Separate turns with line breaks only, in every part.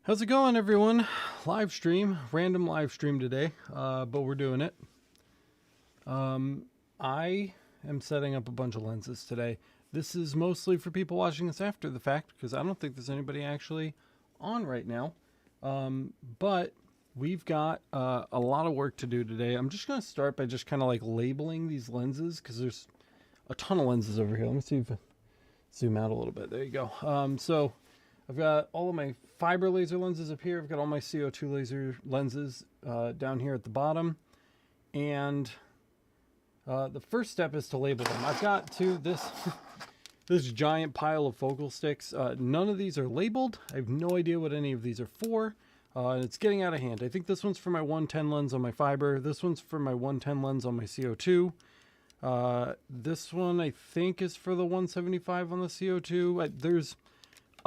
How's it going, everyone? Live stream, random live stream today, but we're doing it. I am setting up a bunch of lenses today. This is mostly for people watching this after the fact, because I don't think there's anybody actually on right now. But we've got a lot of work to do today. I'm just going to start by just kind of like labeling these lenses, because there's a ton of lenses over here. Let me see if I zoom out a little bit. There you go. So I've got all of my fiber laser lenses up here. I've got all my CO2 laser lenses down here at the bottom. And the first step is to label them. I've got this giant pile of focal sticks. None of these are labeled. I have no idea what any of these are for. And it's getting out of hand. I think this one's for my 110 lens on my fiber. This one's for my 110 lens on my CO2. This one I think is for the 175 on the CO2. There's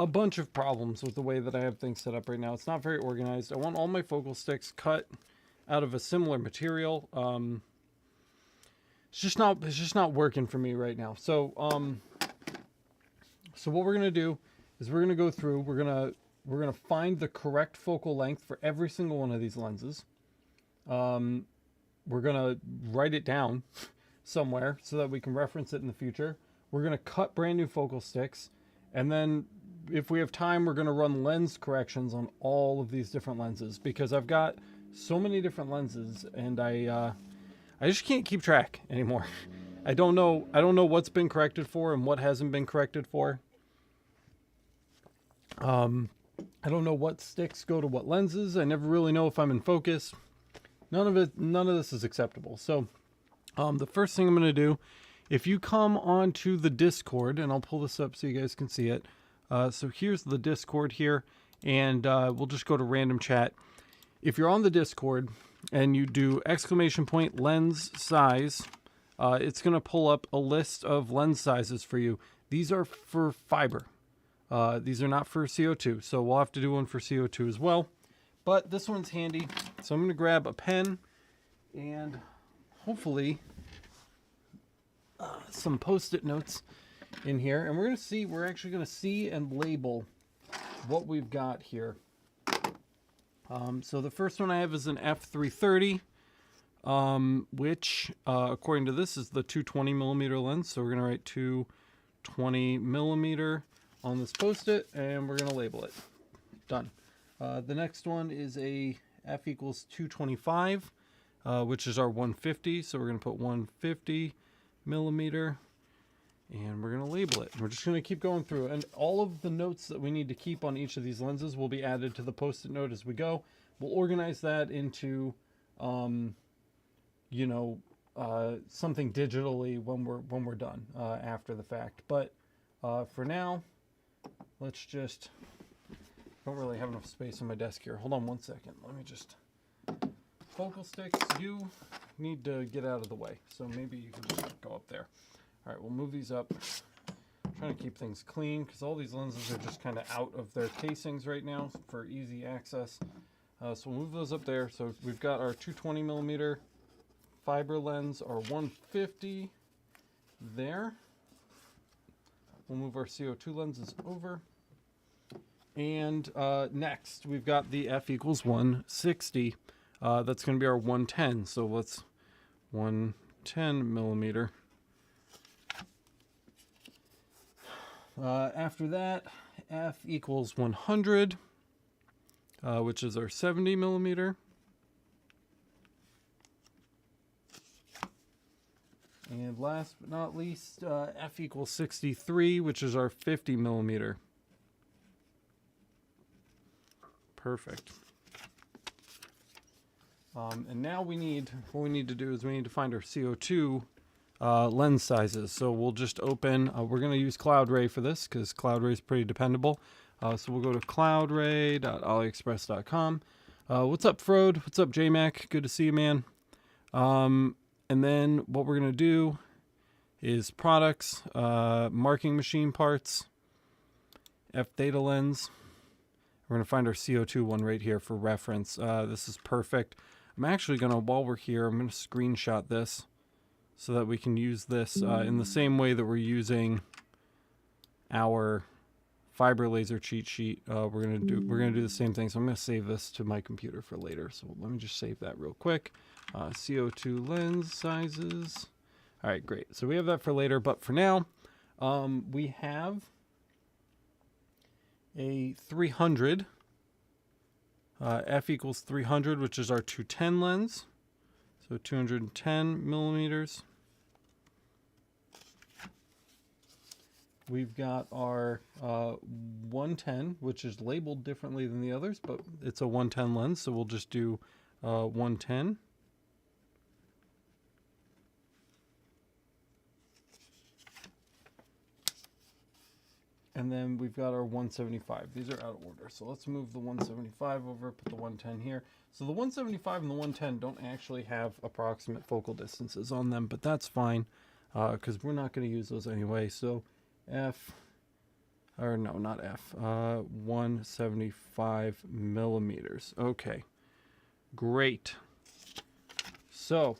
a bunch of problems with the way that I have things set up right now. It's not very organized. I want all my focal sticks cut out of a similar material. It's just not working for me right now. So what we're gonna do is we're gonna go through. We're gonna find the correct focal length for every single one of these lenses. We're gonna write it down somewhere so that we can reference it in the future. We're gonna cut brand new focal sticks, and then if we have time, we're going to run lens corrections on all of these different lenses, because I've got so many different lenses and I just can't keep track anymore. I don't know what's been corrected for and what hasn't been corrected for. I don't know what sticks go to what lenses. I never really know if I'm in focus. None of this is acceptable. So the first thing I'm going to do, if you come onto the Discord, and I'll pull this up so you guys can see it. So here's the Discord here, and we'll just go to random chat. If you're on the Discord and you do ! lens size, it's going to pull up a list of lens sizes for you. These are for fiber. These are not for CO2, so we'll have to do one for CO2 as well. But this one's handy, so I'm going to grab a pen and hopefully some Post-it notes in here, and we're actually going to see and label what we've got here. So the first one I have is an F330, which according to this is the 220 millimeter lens. So we're going to write 220 millimeter on this Post-it, and we're going to label it. Done. The next one is a F equals 225, which is our 150. So we're going to put 150 millimeter. And we're going to label it. We're just going to keep going through. And all of the notes that we need to keep on each of these lenses will be added to the Post-it note as we go. We'll organize that into, something digitally when we're done after the fact. But for now, let's just... I don't really have enough space on my desk here. Hold on one second. Let me just... Focal sticks, you need to get out of the way. So maybe you can just go up there. All right, we'll move these up. I'm trying to keep things clean because all these lenses are just kind of out of their casings right now for easy access. So we'll move those up there. So we've got our 220 millimeter fiber lens, our 150 there. We'll move our CO2 lenses over. And next, we've got the F equals 160. That's going to be our 110. So let's 110 millimeter. After that, F equals 100, which is our 70 millimeter. And last but not least, F equals 63, which is our 50 millimeter. Perfect. And now what we need to do is we need to find our CO2 lens sizes. So we'll just open, we're going to use CloudRay for this because CloudRay is pretty dependable. So we'll go to cloudray.aliexpress.com. What's up, Frode? What's up, JMac? Good to see you, man. And then what we're going to do is products, marking machine parts, F theta lens. We're going to find our CO2 one right here for reference. This is perfect. I'm actually going to, while we're here, I'm going to screenshot this so that we can use this in the same way that we're using our fiber laser cheat sheet. We're gonna do the same thing. So I'm gonna save this to my computer for later. So let me just save that real quick. CO2 lens sizes. All right, great. So we have that for later, but for now, we have a 300. F equals 300, which is our 210 lens. So 210 millimeters. We've got our 110, which is labeled differently than the others, but it's a 110 lens, so we'll just do 110. And then we've got our 175. These are out of order, so let's move the 175 over, put the 110 here. So the 175 and the 110 don't actually have approximate focal distances on them, but that's fine, because we're not going to use those anyway. So F, or no, not F, 175 millimeters. Okay, great. So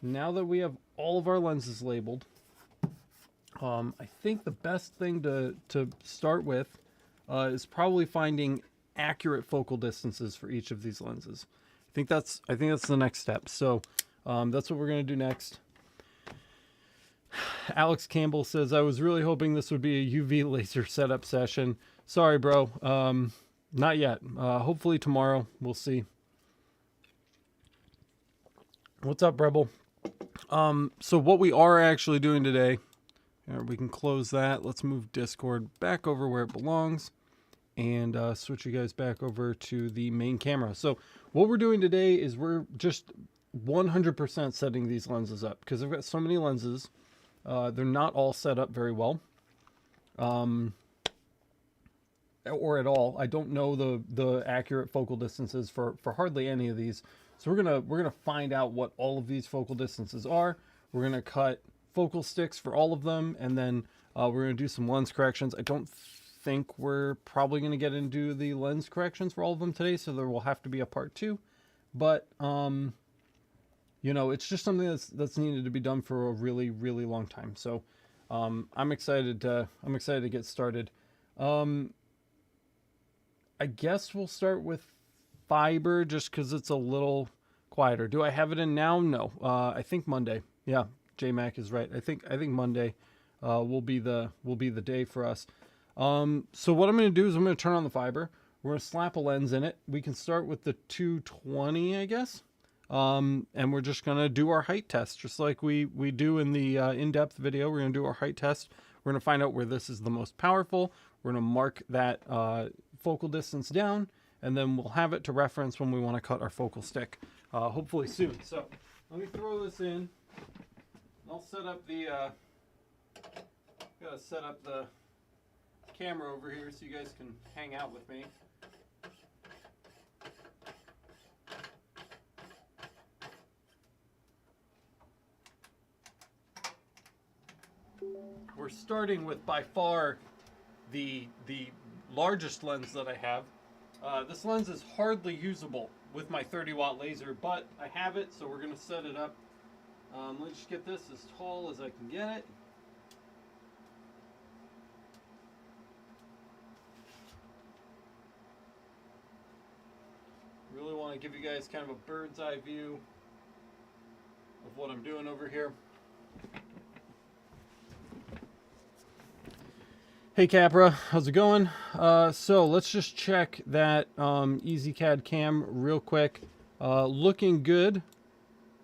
now that we have all of our lenses labeled, I think the best thing to start with is probably finding accurate focal distances for each of these lenses. I think that's the next step. So that's what we're going to do next. Alex Campbell says, I was really hoping this would be a UV laser setup session. Sorry, bro. Not yet. Hopefully tomorrow. We'll see. What's up, Rebel? So what we are actually doing today, we can close that. Let's move Discord back over where it belongs and switch you guys back over to the main camera. So what we're doing today is we're just 100% setting these lenses up because I've got so many lenses. They're not all set up very well, or at all. I don't know the accurate focal distances for hardly any of these. So we're gonna find out what all of these focal distances are. We're gonna cut focal sticks for all of them, and then we're gonna do some lens corrections. I don't think we're probably gonna get into the lens corrections for all of them today, so there will have to be a part 2. But you know, it's just something that's needed to be done for a really, really long time. So I'm excited to get started. I guess we'll start with fiber just because it's a little quieter. Do I have it in now? No. I think Monday. Yeah, J-Mac is right. I think Monday will be the day for us. So what I'm going to do is I'm going to turn on the fiber. We're going to slap a lens in it. We can start with the 220, I guess. And we're just going to do our height test, just like we do in the in-depth video. We're going to do our height test. We're going to find out where this is the most powerful. We're going to mark that focal distance down, and then we'll have it to reference when we want to cut our focal stick, hopefully soon. So let me throw this in. I'll set up the gotta set up the camera over here so you guys can hang out with me. We're starting with by far the largest lens that I have. This lens is hardly usable with my 30-watt laser, but I have it, so we're going to set it up. Let's just get this as tall as I can get it. Really want to give you guys kind of a bird's eye view of what I'm doing over here. Hey Capra, how's it going? So let's just check that Ezcad cam real quick. Looking good,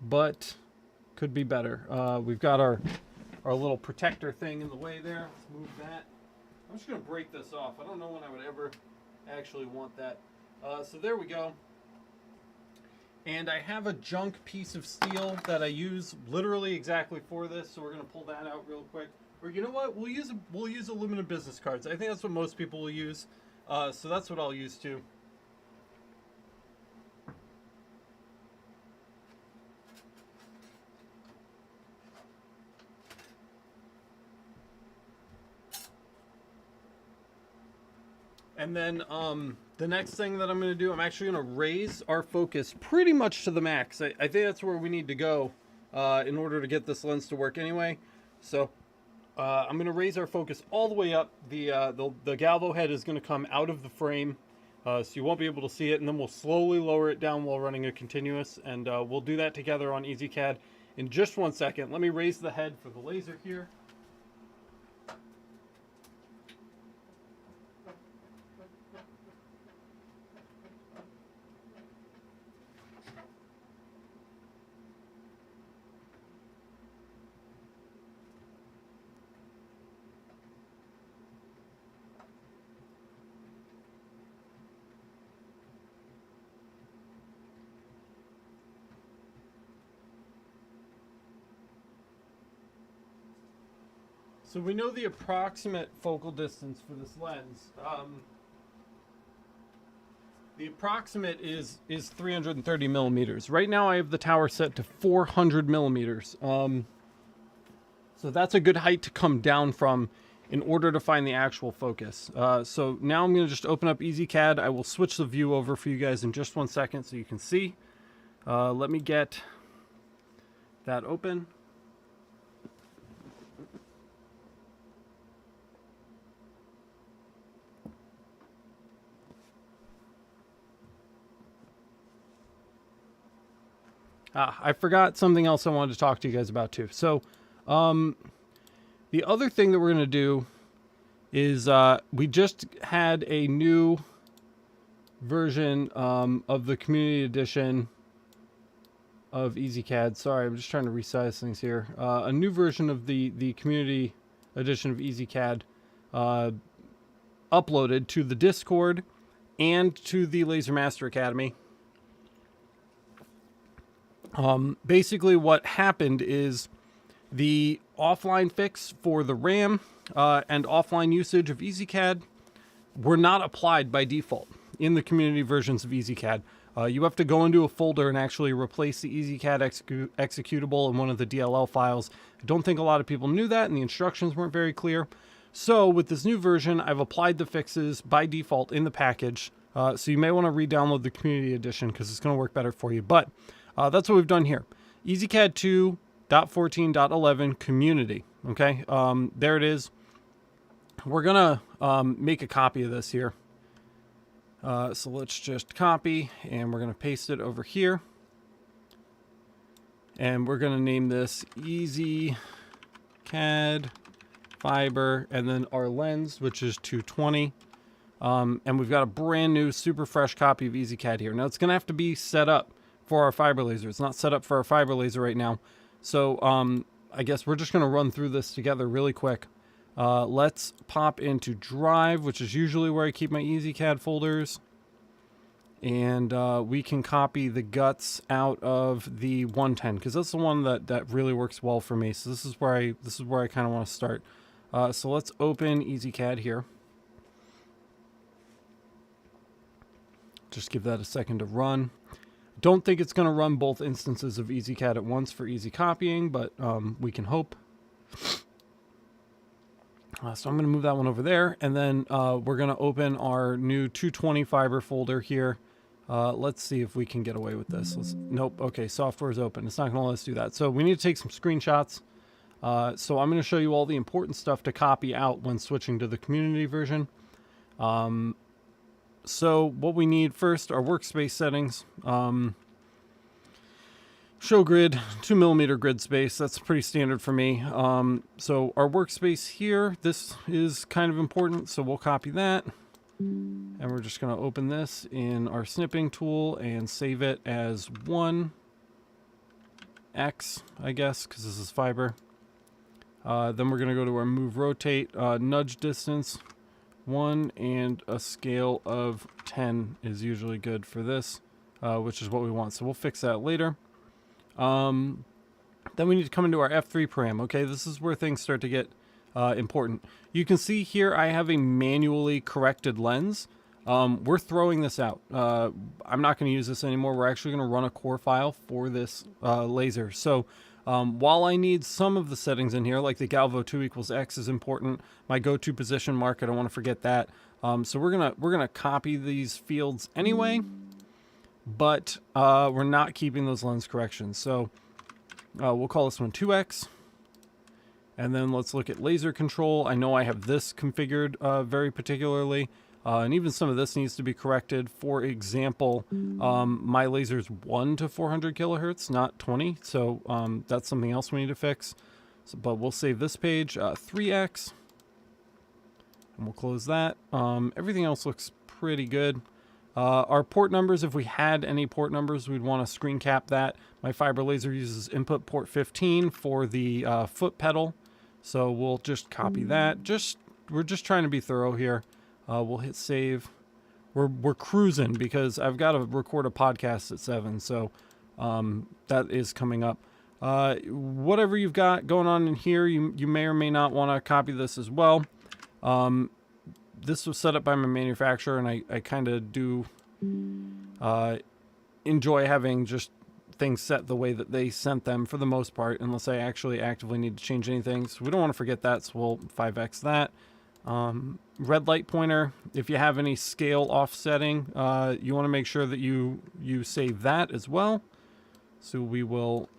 but could be better. We've got our little protector thing in the way there. Let's move that. I'm just going to break this off. I don't know when I would ever actually want that. So there we go. And I have a junk piece of steel that I use literally exactly for this, so we're going to pull that out real quick. Or you know what? We'll use aluminum business cards. I think that's what most people will use. So that's what I'll use too. And then the next thing that I'm going to do, I'm actually going to raise our focus pretty much to the max. I think that's where we need to go in order to get this lens to work anyway. So I'm going to raise our focus all the way up. The galvo head is going to come out of the frame, so you won't be able to see it, and then we'll slowly lower it down while running a continuous, and we'll do that together on EasyCAD in just 1 second. Let me raise the head for the laser here. So we know the approximate focal distance for this lens. The approximate is 330 millimeters. Right now I have the tower set to 400 millimeters. So that's a good height to come down from in order to find the actual focus. So now I'm going to just open up EasyCAD. I will switch the view over for you guys in just 1 second so you can see. Let me get that open. I forgot something else I wanted to talk to you guys about too. So, the other thing that we're going to do is we just had a new version of the Community Edition of EasyCAD. Sorry, I'm just trying to resize things here. A new version of the Community Edition of EasyCAD uploaded to the Discord and to the Laser Master Academy. Basically what happened is the offline fix for the RAM and offline usage of EasyCAD were not applied by default in the community versions of EasyCAD. You have to go into a folder and actually replace the EasyCAD executable in one of the DLL files. I don't think a lot of people knew that, and the instructions weren't very clear. So with this new version, I've applied the fixes by default in the package. So you may want to re-download the Community Edition because it's going to work better for you. But that's what we've done here. EasyCAD 2.14.11 Community. Okay, there it is. We're going to make a copy of this here. So let's just copy, and we're going to paste it over here. And we're going to name this EasyCAD Fiber, and then our lens, which is 220. And we've got a brand new, super fresh copy of EasyCAD here. Now, it's going to have to be set up for our fiber laser. It's not set up for our fiber laser right now. So I guess we're just going to run through this together really quick. Let's pop into Drive, which is usually where I keep my EasyCAD folders. And we can copy the guts out of the 110 because that's the one that really works well for me. So this is where I kind of want to start. So let's open EasyCAD here. Just give that a second to run. Don't think it's going to run both instances of EasyCAD at once for easy copying, but we can hope. So I'm going to move that one over there, and then we're going to open our new 220 fiber folder here. Let's see if we can get away with this. Nope. Okay, software is open. It's not going to let us do that. So we need to take some screenshots. So I'm going to show you all the important stuff to copy out when switching to the community version. So what we need first are workspace settings. Show grid, 2mm grid space. That's pretty standard for me. So our workspace here, this is kind of important. So we'll copy that. And we're just going to open this in our snipping tool and save it as 1x, I guess, because this is fiber. Then we're going to go to our move rotate, nudge distance. 1 and a scale of 10 is usually good for this, which is what we want. So we'll fix that later. Then we need to come into our F3 param. Okay, this is where things start to get important. You can see here I have a manually corrected lens. We're throwing this out. I'm not going to use this anymore. We're actually going to run a core file for this laser. So while I need some of the settings in here, like the Galvo 2 equals X is important, my go-to position mark, I don't want to forget that. So we're gonna copy these fields anyway, but we're not keeping those lens corrections. So we'll call this one 2X, And then let's look at laser control. I know I have this configured very particularly, and even some of this needs to be corrected. For example, my laser is 1 to 400 kilohertz, not 20, so that's something else we need to fix. So, but we'll save this page, 3x, and we'll close that. Everything else looks pretty good. Our port numbers, if we had any port numbers, we'd want to screen cap that. My fiber laser uses input port 15 for the foot pedal, so we'll just copy that. We're just trying to be thorough here. We'll hit save. We're cruising because I've got to record a podcast at 7, so that is coming up. Whatever you've got going on in here, you may or may not want to copy this as well. This was set up by my manufacturer, and I kind of do enjoy having just things set the way that they sent them for the most part, unless I actually actively need to change anything. So we don't want to forget that, so we'll 5x that. Red light pointer, if you have any scale offsetting, you want to make sure that you save that as well. So we will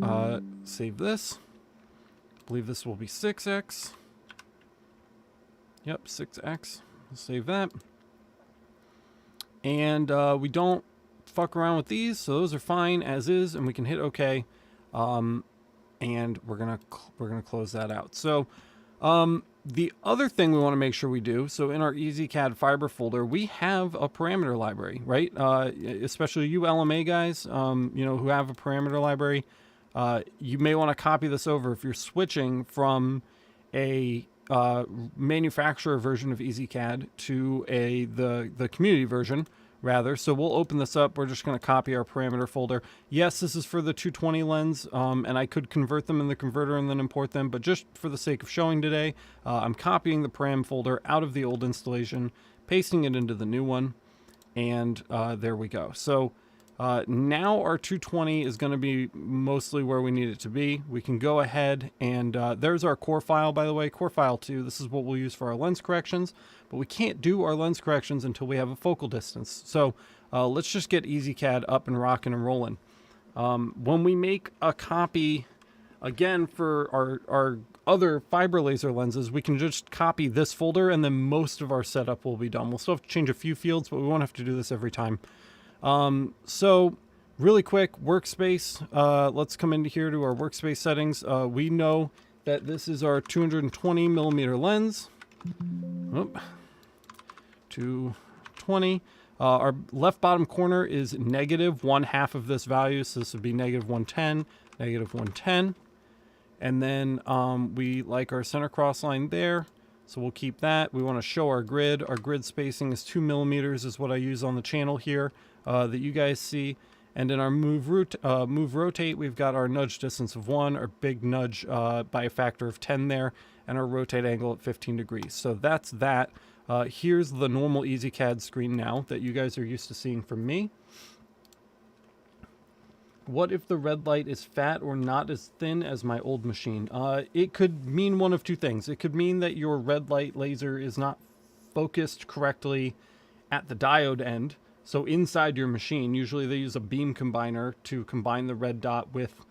save this. I believe this will be 6x. Yep, 6x. Save that. And we don't fuck around with these, so those are fine as is, and we can hit OK. And we're gonna close that out. So the other thing we want to make sure we do, so in our Ezcad fiber folder, we have a parameter library, right? Especially you LMA guys, you know, who have a parameter library. You may want to copy this over if you're switching from a manufacturer version of Ezcad to the community version rather. So we'll open this up. We're just going to copy our parameter folder. Yes, this is for the 220 lens, and I could convert them in the converter and then import them, but just for the sake of showing today, I'm copying the param folder out of the old installation, pasting it into the new one, and there we go. So now our 220 is going to be mostly where we need it to be. We can go ahead and there's our corfile, by the way, corfile 2. This is what we'll use for our lens corrections, but we can't do our lens corrections until we have a focal distance. So let's just get Ezcad up and rocking and rolling. When we make a copy, again, for our other fiber laser lenses, we can just copy this folder and then most of our setup will be done. We'll still have to change a few fields, but we won't have to do this every time. So really quick, workspace, let's come into here to our workspace settings. We know that this is our 220 millimeter lens. Oh, 220. Our left bottom corner is negative 1/2 of this value. So this would be negative 110, negative 110. And then, we like our center cross line there. So we'll keep that. We want to show our grid. Our grid spacing is 2 millimeters is what I use on the channel here, that you guys see. And in our move rotate, we've got our nudge distance of 1, our big nudge by a factor of 10 there, and our rotate angle at 15 degrees. So that's that. Here's the normal Ezcad screen now that you guys are used to seeing from me. What if the red light is fat or not as thin as my old machine? It could mean one of two things. It could mean that your red light laser is not focused correctly at the diode end. So inside your machine, usually they use a beam combiner to combine the red dot with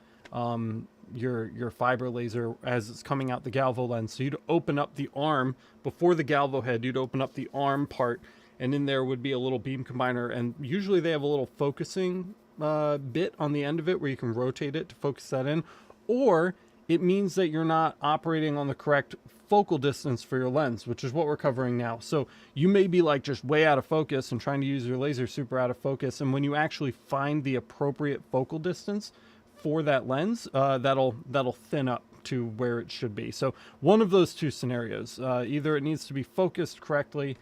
your fiber laser as it's coming out the galvo lens. So you'd open up the arm before the galvo head. You'd open up the arm part, and in there would be a little beam combiner. And usually they have a little focusing bit on the end of it where you can rotate it to focus that in, or it means that you're not operating on the correct focal distance for your lens, which is what we're covering now. So you may be like just way out of focus and trying to use your laser super out of focus, and when you actually find the appropriate focal distance for that lens, that'll thin up to where it should be. So one of those two scenarios, either it needs to be focused correctly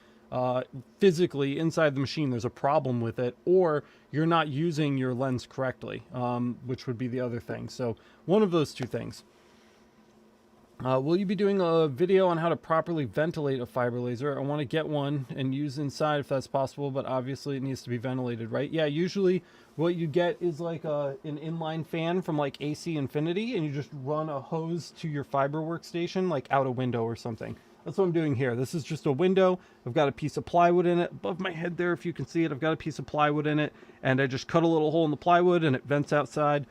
physically inside the machine, there's a problem with it, or you're not using your lens correctly, which would be the other thing. So one of those two things. Will you be doing a video on how to properly ventilate a fiber laser? I want to get one and use inside if that's possible, but obviously it needs to be ventilated, right? Yeah, usually what you get is like an inline fan from like AC Infinity, and you just run a hose to your fiber workstation, like out a window or something. That's what I'm doing here. This is just a window. I've got a piece of plywood in it. Above my head there, if you can see it, I've got a piece of plywood in it, and I just cut a little hole in the plywood and it vents outside.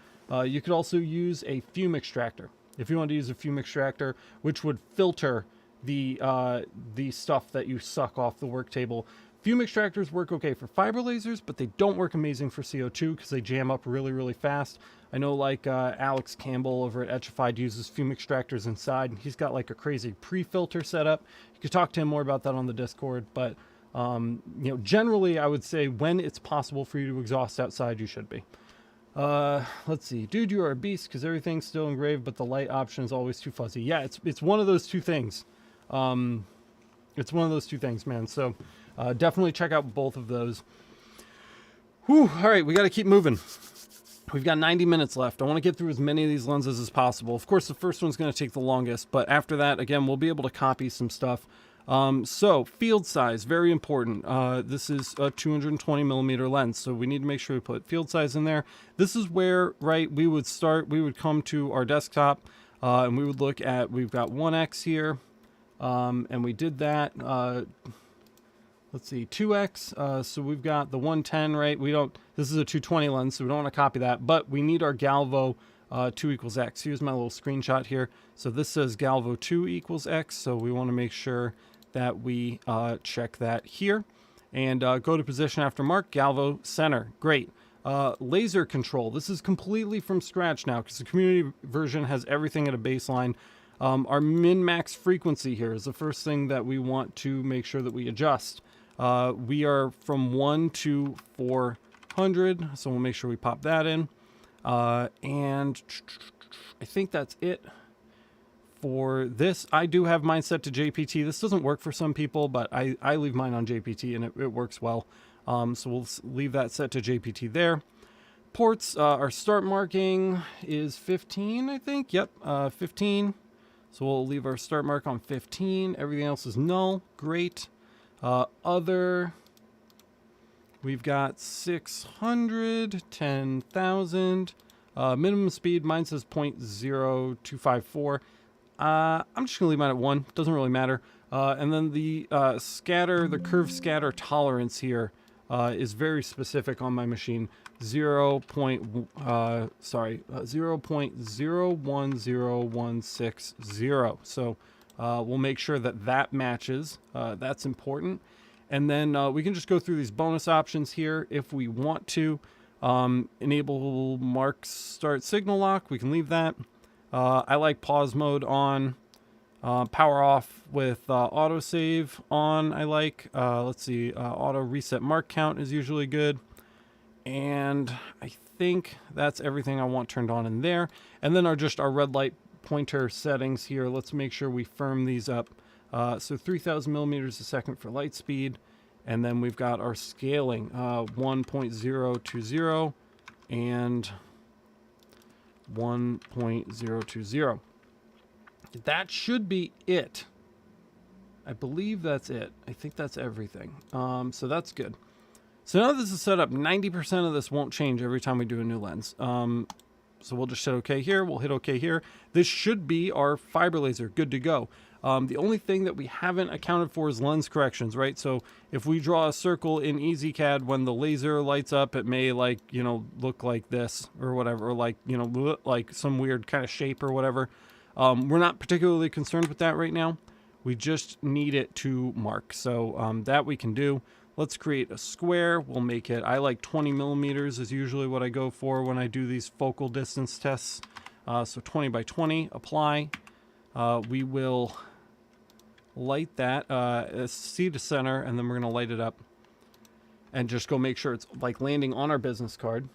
You could also use a fume extractor. if you want to use a fume extractor, which would filter the stuff that you suck off the work table. Fume extractors work okay for fiber lasers, but they don't work amazing for CO2 because they jam up really, really fast. I know like Alex Campbell over at Etchified uses fume extractors inside, and he's got like a crazy pre-filter setup. You could talk to him more about that on the Discord, but you know, generally I would say when it's possible for you to exhaust outside, you should be. Let's see. Dude, you are a beast because everything's still engraved, but the light option is always too fuzzy. Yeah, it's one of those two things. It's one of those two things, man. So definitely check out both of those. Whew, all right, we got to keep moving. We've got 90 minutes left. I want to get through as many of these lenses as possible. Of course, the first one's going to take the longest, but after that, again, we'll be able to copy some stuff. So field size, very important. This is a 220 millimeter lens, so we need to make sure we put field size in there. This is where, right, we would come to our desktop, and we would look at, we've got 1x here, and we did that, let's see, 2x, so we've got the 110, right? This is a 220 lens, so we don't want to copy that, but we need our Galvo 2 equals x. Here's my little screenshot here. So this says Galvo 2 equals x, so we want to make sure that we check that here. And go to position after mark, Galvo center. Great. Laser control. This is completely from scratch now because the community version has everything at a baseline. Our min-max frequency here is the first thing that we want to make sure that we adjust. We are from 1 to 400, so we'll make sure we pop that in. And I think that's it for this. I do have mine set to JPT. This doesn't work for some people, but I leave mine on JPT and it works well. So we'll leave that set to JPT there. Ports, our start marking is 15, I think. Yep, 15. So we'll leave our start mark on 15. Everything else is null. Great. Other, we've got 600, 10,000. Minimum speed, mine says 0.0254. I'm just going to leave mine at 1. Doesn't really matter. And then the scatter, the curve scatter tolerance here is very specific on my machine. 0.010160. So we'll make sure that that matches. That's important. And then we can just go through these bonus options here if we want to. Enable mark start signal lock. We can leave that. I like pause mode on. Power off with autosave on. I like. Let's see. Auto reset mark count is usually good. And I think that's everything I want turned on in there. And then our red light pointer settings here. Let's make sure we firm these up. So 3,000 millimeters a second for light speed. And then we've got our scaling, 1.020 and 1.020. That should be it. I believe that's it. I think that's everything. So that's good. So now that this is set up, 90% of this won't change every time we do a new lens. So we'll just hit OK here. We'll hit OK here. This should be our fiber laser. Good to go. The only thing that we haven't accounted for is lens corrections, right? So if we draw a circle in Ezcad, when the laser lights up, it may look like this or whatever, or like some weird kind of shape or whatever. We're not particularly concerned with that right now. We just need it to mark. So that we can do. Let's create a square. We'll make it, I like 20 millimeters is usually what I go for when I do these focal distance tests. So 20 by 20, apply. We will light that, C to center, and then we're going to light it up and just go make sure it's like landing on our business card.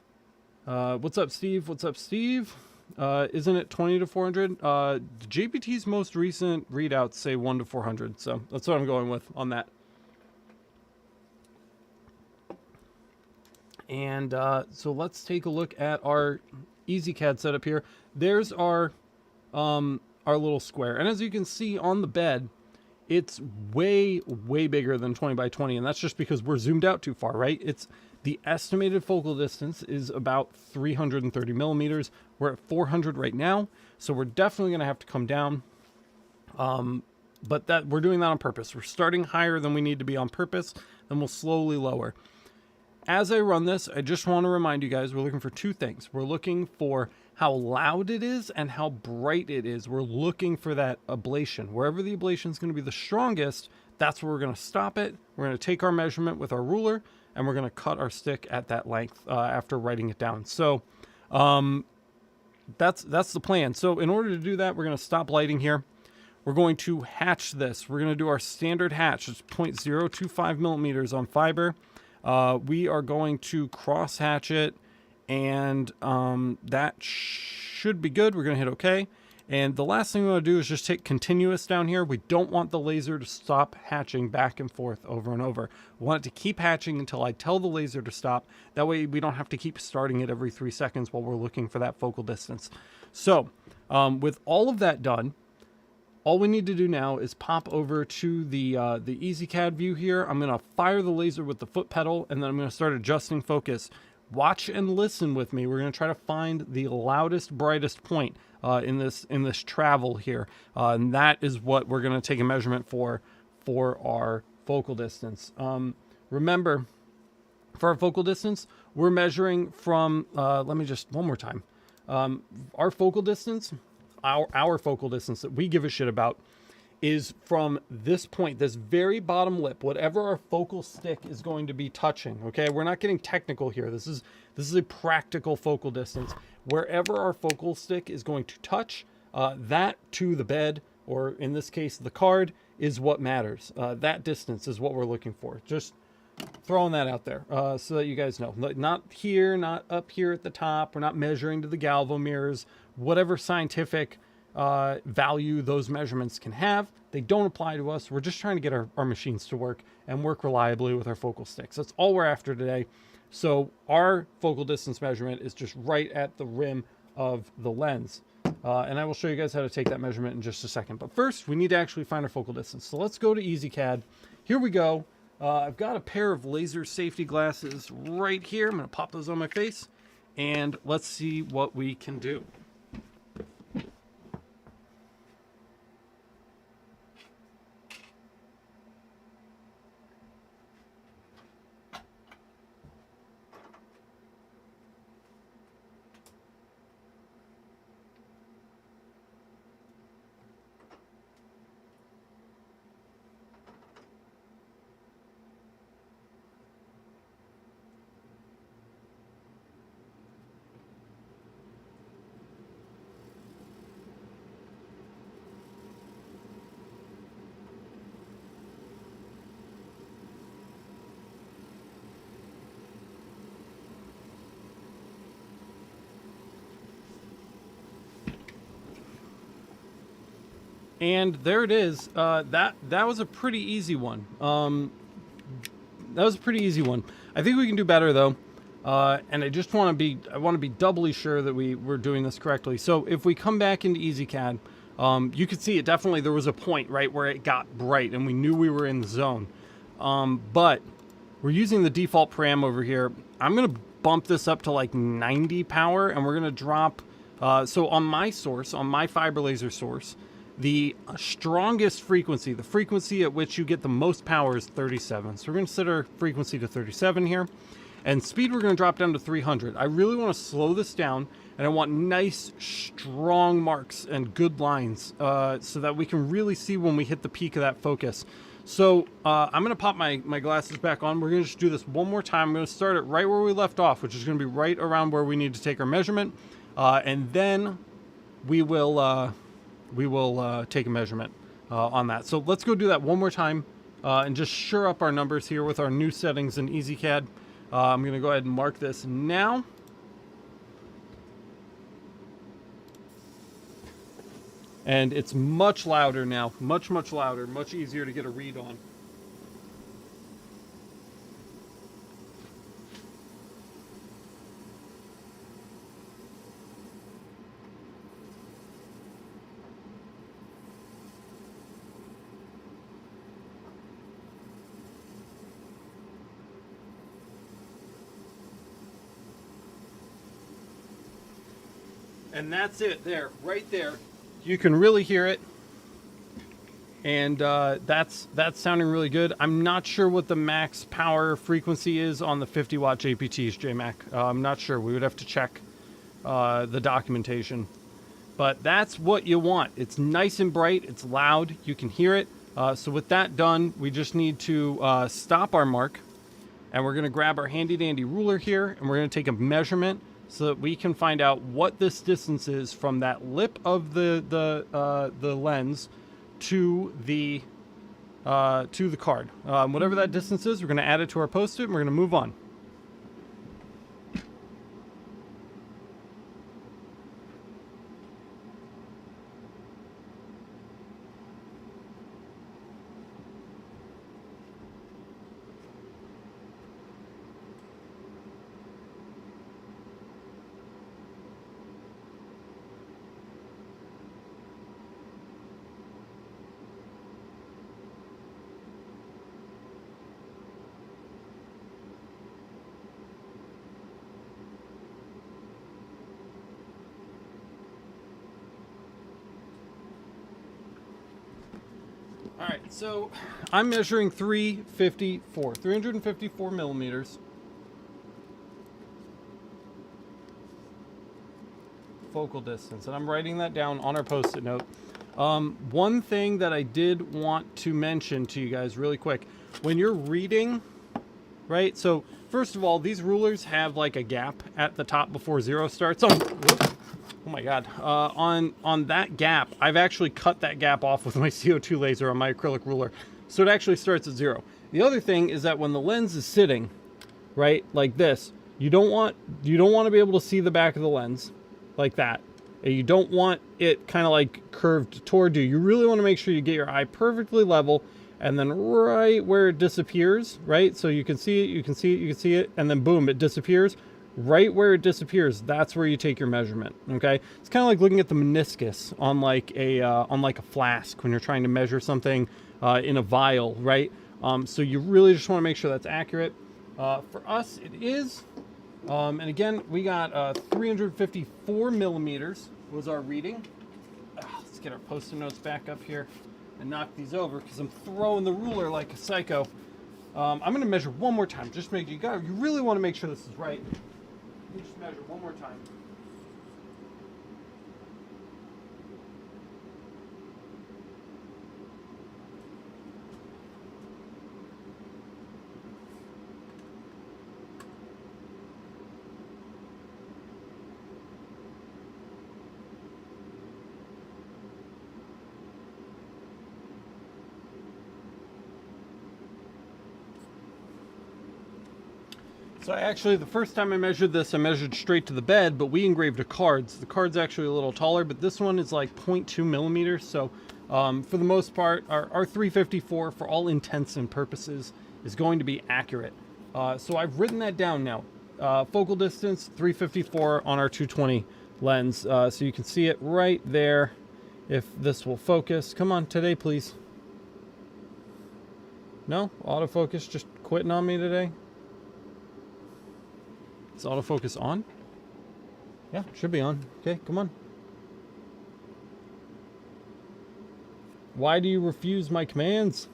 What's up, Steve? What's up, Steve? Isn't it 20 to 400? JPT's most recent readouts say 1 to 400, so that's what I'm going with on that. And so let's take a look at our Ezcad setup here. There's our little square, and as you can see on the bed, it's way bigger than 20 by 20, and that's just because we're zoomed out too far, right? It's the estimated focal distance is about 330 millimeters. We're at 400 right now, so we're definitely going to have to come down. But that we're doing that on purpose. We're starting higher than we need to be on purpose, then we'll slowly lower. As I run this, I just want to remind you guys, we're looking for two things. We're looking for how loud it is and how bright it is. We're looking for that ablation. Wherever the ablation is going to be the strongest, that's where we're going to stop it. We're going to take our measurement with our ruler, and we're going to cut our stick at that length after writing it down. So that's the plan. So in order to do that, we're going to stop lighting here. We're going to hatch this. We're going to do our standard hatch. It's 0.025 millimeters on fiber. We are going to cross hatch it, and that should be good. We're going to hit OK. And the last thing we want to do is just take continuous down here. We don't want the laser to stop hatching back and forth over and over. We want it to keep hatching until I tell the laser to stop. That way we don't have to keep starting it every 3 seconds while we're looking for that focal distance. So with all of that done, all we need to do now is pop over to the Ezcad view here. I'm going to fire the laser with the foot pedal, and then I'm going to start adjusting focus. Watch and listen with me. We're going to try to find the loudest, brightest point in this travel here, and that is what we're going to take a measurement for our focal distance. Remember, for our focal distance, we're measuring from. Let me just one more time. Our focal distance, our focal distance that we give a shit about, is from this point, this very bottom lip, whatever our focal stick is going to be touching. Okay, we're not getting technical here. This is a practical focal distance. Wherever our focal stick is going to touch, that to the bed, or in this case the card, is what matters. That distance is what we're looking for. Just throwing that out there so that you guys know. Not here, not up here at the top. We're not measuring to the galvo mirrors. Whatever scientific value those measurements can have, they don't apply to us. We're just trying to get our machines to work and work reliably with our focal sticks. That's all we're after today. So our focal distance measurement is just right at the rim of the lens. And I will show you guys how to take that measurement in just a second. But first, we need to actually find our focal distance. So let's go to Ezcad. Here we go. I've got a pair of laser safety glasses right here. I'm going to pop those on my face, and let's see what we can do. And there it is. That was a pretty easy one. That was a pretty easy one. I think we can do better though. And I just want to be doubly sure that we're doing this correctly. So if we come back into Ezcad, you could see it definitely, there was a point right where it got bright and we knew we were in the zone. But we're using the default param over here. I'm going to bump this up to like 90 power, and we're going to drop. So on my source, on my fiber laser source, the strongest frequency, the frequency at which you get the most power, is 37. So we're going to set our frequency to 37 here. And speed we're going to drop down to 300. I really want to slow this down, and I want nice, strong marks and good lines so that we can really see when we hit the peak of that focus. So I'm going to pop my glasses back on. We're going to just do this one more time. I'm going to start it right where we left off, which is going to be right around where we need to take our measurement. And then we will take a measurement on that. So let's go do that one more time and just sure up our numbers here with our new settings in Ezcad. I'm going to go ahead and mark this now. And it's much louder now, much louder, much easier to get a read on. And that's it there, right there. You can really hear it. And that's sounding really good. I'm not sure what the max power frequency is on the 50 watt JPTs, JMac. I'm not sure. We would have to check. the documentation. But that's what you want. It's nice and bright. It's loud. You can hear it. So with that done, we just need to stop our mark. And we're going to grab our handy dandy ruler here. And we're going to take a measurement so that we can find out what this distance is from that lip of the lens to the card. Whatever that distance is, we're going to add it to our post-it and we're going to move on. All right, so I'm measuring 354 millimeters. Focal distance, and I'm writing that down on our post-it note. One thing that I did want to mention to you guys really quick, when you're reading, right? So first of all, these rulers have like a gap at the top before 0 starts. Oh my God. On that gap, I've actually cut that gap off with my CO2 laser on my acrylic ruler. So it actually starts at 0. The other thing is that when the lens is sitting, right, like this, you don't want to be able to see the back of the lens like that. And you don't want it kind of like curved toward you. You really want to make sure you get your eye perfectly level, and then right where it disappears, right? So you can see it, you can see it, you can see it, and then boom, it disappears. Right where it disappears, that's where you take your measurement. Okay, it's kind of like looking at the meniscus on like a flask when you're trying to measure something in a vial, right? So you really just want to make sure that's accurate. For us, it is. And again, we got 354 millimeters was our reading. Let's get our post-it notes back up here and knock these over because I'm throwing the ruler like a psycho. I'm going to measure one more time. Just make you really want to make sure this is right. Let me just measure one more time. So actually, the first time I measured this, I measured straight to the bed, but we engraved a card. So the card's actually a little taller, but this one is like 0.2 millimeters. So for the most part, our 354, for all intents and purposes, is going to be accurate. So I've written that down now. Focal distance, 354 on our 220 lens. So you can see it right there. If this will focus. Come on, today, please. No? Autofocus just quitting on me today? Is autofocus on? Yeah, should be on. Okay, come on. Why do you refuse my commands?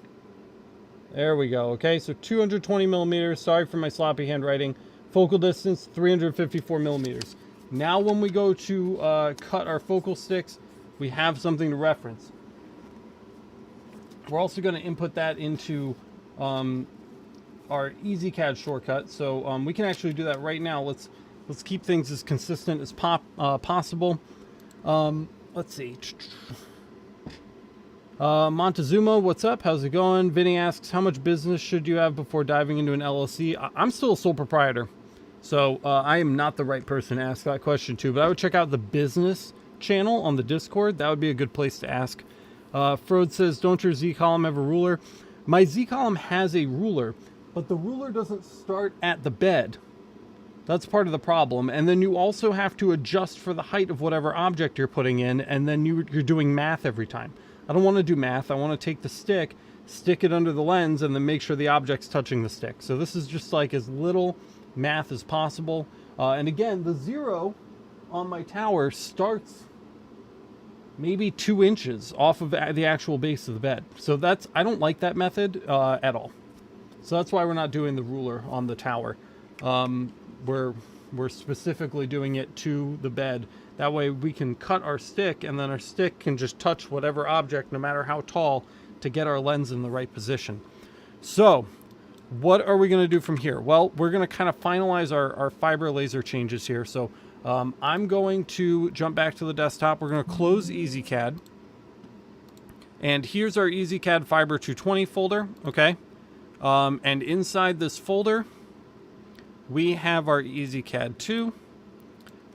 There we go. Okay, so 220 millimeters. Sorry for my sloppy handwriting. Focal distance, 354 millimeters. Now when we go to cut our focal sticks, we have something to reference. We're also going to input that into our Ezcad shortcut, so we can actually do that right now. Let's keep things as consistent as possible. Let's see. Montezuma, what's up? How's it going? Vinny asks, how much business should you have before diving into an LLC? I'm still a sole proprietor, so I am not the right person to ask that question to, but I would check out the business channel on the Discord. That would be a good place to ask. Frode says, don't your Z-column have a ruler? My Z-column has a ruler, but the ruler doesn't start at the bed. That's part of the problem. And then you also have to adjust for the height of whatever object you're putting in, and then you're doing math every time. I don't want to do math. I want to take the stick, stick it under the lens, and then make sure the object's touching the stick. So this is just like as little math as possible. And again, the 0 on my tower starts maybe 2 inches off of the actual base of the bed. So I don't like that method at all. So that's why we're not doing the ruler on the tower. We're We're specifically doing it to the bed. That way we can cut our stick, and then our stick can just touch whatever object, no matter how tall, to get our lens in the right position. So what are we going to do from here? Well, we're going to kind of finalize our fiber laser changes here. So I'm going to jump back to the desktop. We're going to close Ezcad. And here's our Ezcad Fiber 220 folder, okay? And inside this folder, we have our Ezcad 2.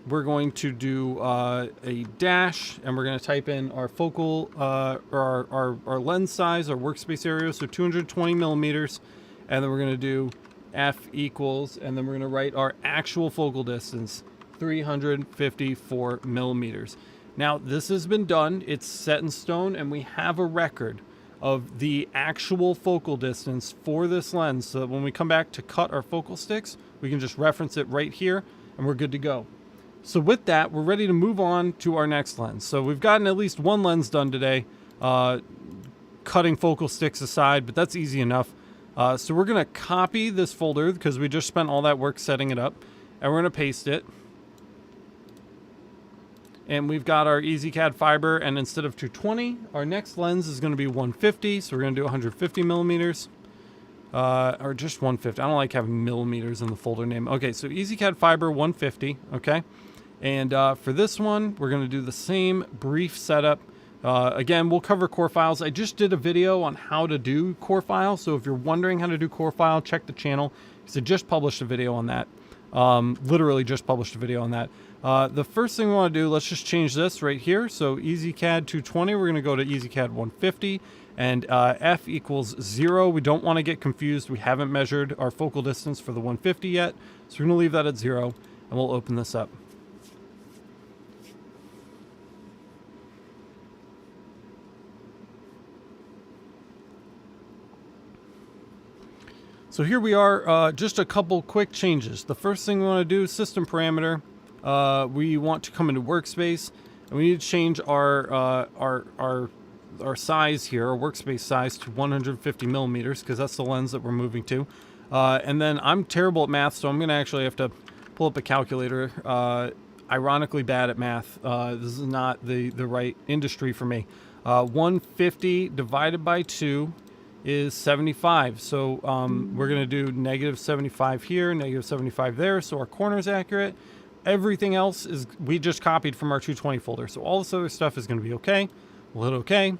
We're going to do a dash, and we're going to type in our focal, or our lens size, our workspace area, so 220 millimeters. And then we're going to do F equals, and then we're going to write our actual focal distance, 354 millimeters. Now, this has been done. It's set in stone, and we have a record of the actual focal distance for this lens, so that when we come back to cut our focal sticks, we can just reference it right here, and we're good to go. So with that, we're ready to move on to our next lens. So we've gotten at least one lens done today, cutting focal sticks aside, but that's easy enough. So we're going to copy this folder because we just spent all that work setting it up, and we're going to paste it. And we've got our Ezcad fiber, and instead of 220, our next lens is going to be 150. So we're going to do 150 millimeters, or just 150. I don't like having millimeters in the folder name. Okay, so Ezcad fiber 150. Okay, and for this one, we're going to do the same brief setup. Again, we'll cover core files. I just did a video on how to do core file. So if you're wondering how to do core file, check the channel, because I just published a video on that. Literally just published a video on that. The first thing we want to do, let's just change this right here. So Ezcad 220, we're going to go to Ezcad 150, and F equals 0. We don't want to get confused. We haven't measured our focal distance for the 150 yet. So we're going to leave that at 0, and we'll open this up. So here we are, just a couple quick changes. The first thing we want to do is system parameter. We want to come into workspace, and we need to change our size here, our workspace size, to 150 millimeters, because that's the lens that we're moving to. And then I'm terrible at math, so I'm going to actually have to pull up a calculator. Ironically bad at math. This is not the right industry for me. 150 divided by 2 is 75. So we're going to do negative 75 here, negative 75 there, so our corner is accurate. Everything else is, we just copied from our 220 folder. So all this other stuff is going to be okay. We'll hit okay.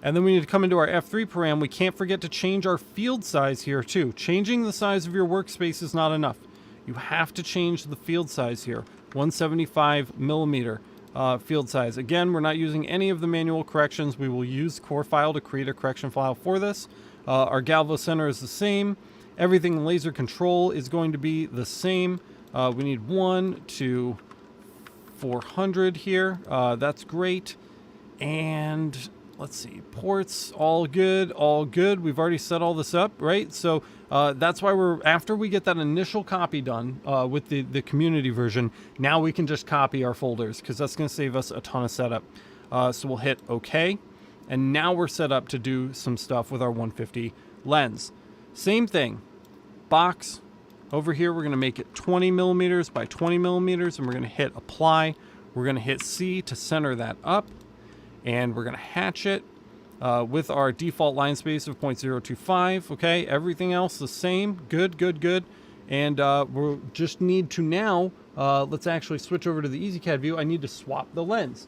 And then we need to come into our F3 param. We can't forget to change our field size here too. Changing the size of your workspace is not enough. You have to change the field size here. 175 millimeter field size. Again, we're not using any of the manual corrections. We will use corfile to create a correction file for this. Our galvo center is the same. Everything laser control is going to be the same. We need 1 to 400 here. That's great. And let's see, ports, all good, all good. We've already set all this up, right? So that's why after we get that initial copy done with the community version, now we can just copy our folders, because that's going to save us a ton of setup. So we'll hit OK. And now we're set up to do some stuff with our 150 lens. Same thing, box. Over here, we're going to make it 20 millimeters by 20 millimeters, and we're going to hit apply. We're going to hit C to center that up, and we're going to hatch it with our default line space of 0.025. Okay, everything else the same. Good, good, good. And we'll just need to now, let's actually switch over to the Ezcad view. I need to swap the lens.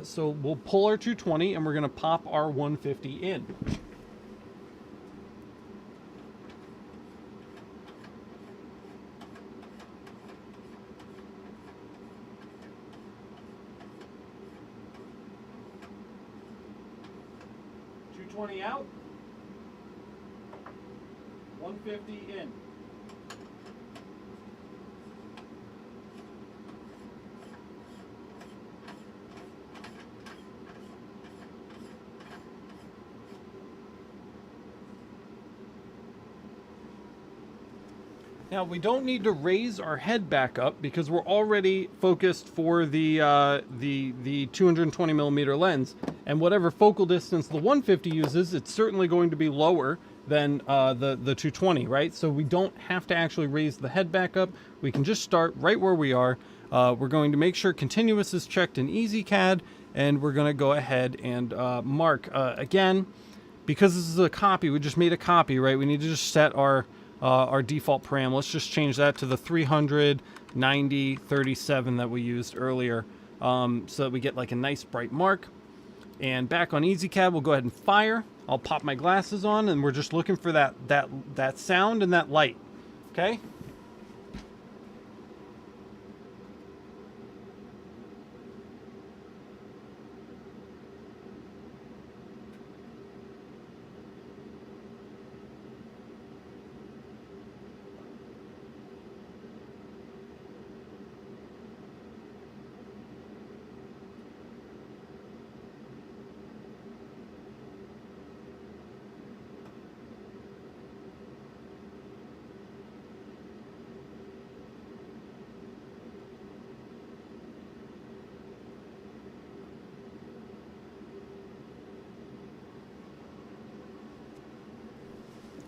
So we'll pull our 220, and we're going to pop our 150 in. Out, 150 in. Now we don't need to raise our head back up because we're already focused for the 220 millimeter lens, and whatever focal distance the 150 uses, it's certainly going to be lower than the 220, right? So we don't have to actually raise the head back up. We can just start right where we are. We're going to make sure continuous is checked in Ezcad, and we're going to go ahead and mark again. Because this is a copy, we just made a copy, right? We need to just set our default param. Let's just change that to the 390/37 that we used earlier, so that we get like a nice bright mark. And back on Ezcad, we'll go ahead and fire. I'll pop my glasses on, and we're just looking for that sound and that light. Okay.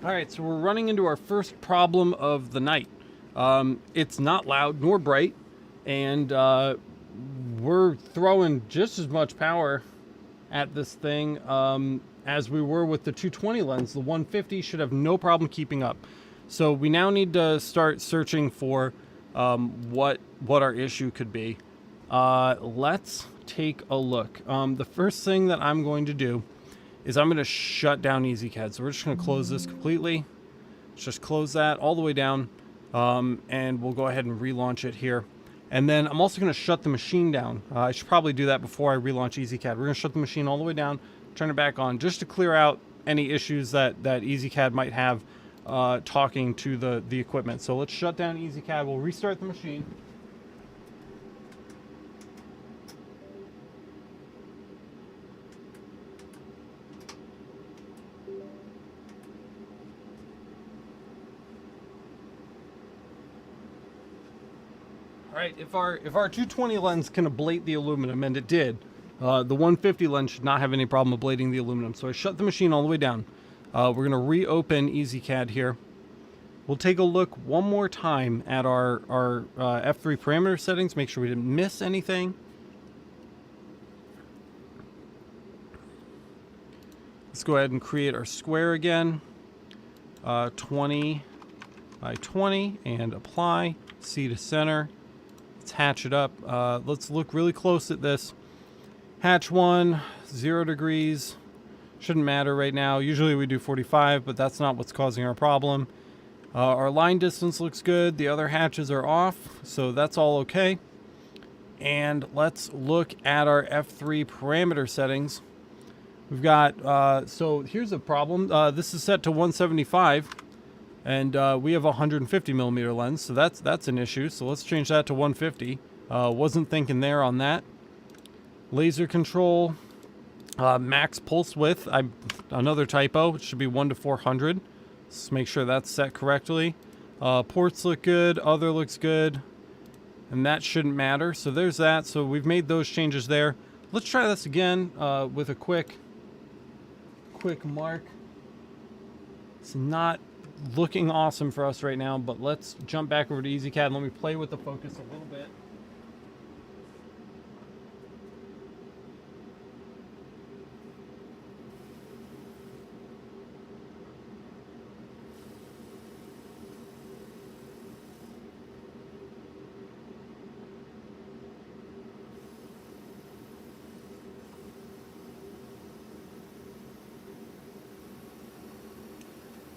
All right, so we're running into our first problem of the night. It's not loud nor bright, and we're throwing just as much power at this thing as we were with the 220 lens. The 150 should have no problem keeping up. So we now need to start searching for what our issue could be. Let's take a look. The first thing that I'm going to do is I'm going to shut down Ezcad. So we're just going to close this completely. Let's just close that all the way down, and we'll go ahead and relaunch it here. And then I'm also going to shut the machine down. I should probably do that before I relaunch Ezcad. We're going to shut the machine all the way down, turn it back on, just to clear out any issues that Ezcad might have talking to the equipment. So let's shut down Ezcad. We'll restart the machine. All right, if our 220 lens can ablate the aluminum, and it did, the 150 lens should not have any problem ablating the aluminum. So I shut the machine all the way down. We're going to reopen Ezcad here. We'll take a look one more time at our F3 parameter settings, make sure we didn't miss anything. Let's go ahead and create our square again, 20 by 20, and apply, C to center. Let's hatch it up. Let's look really close at this. Hatch 1, 0 degrees. Shouldn't matter right now. Usually we do 45, but that's not what's causing our problem. Our line distance looks good. The other hatches are off, so that's all okay. And let's look at our F3 parameter settings. We've got, so here's a problem. This is set to 175. And we have a 150 millimeter lens, so that's an issue. So let's change that to 150. Wasn't thinking there on that. Laser control, max pulse width. Another typo. It should be 1 to 400. Let's make sure that's set correctly. Ports look good. Other looks good, and that shouldn't matter. So there's that. So we've made those changes there. Let's try this again with a quick mark. It's not looking awesome for us right now, but let's jump back over to Ezcad and let me play with the focus a little bit.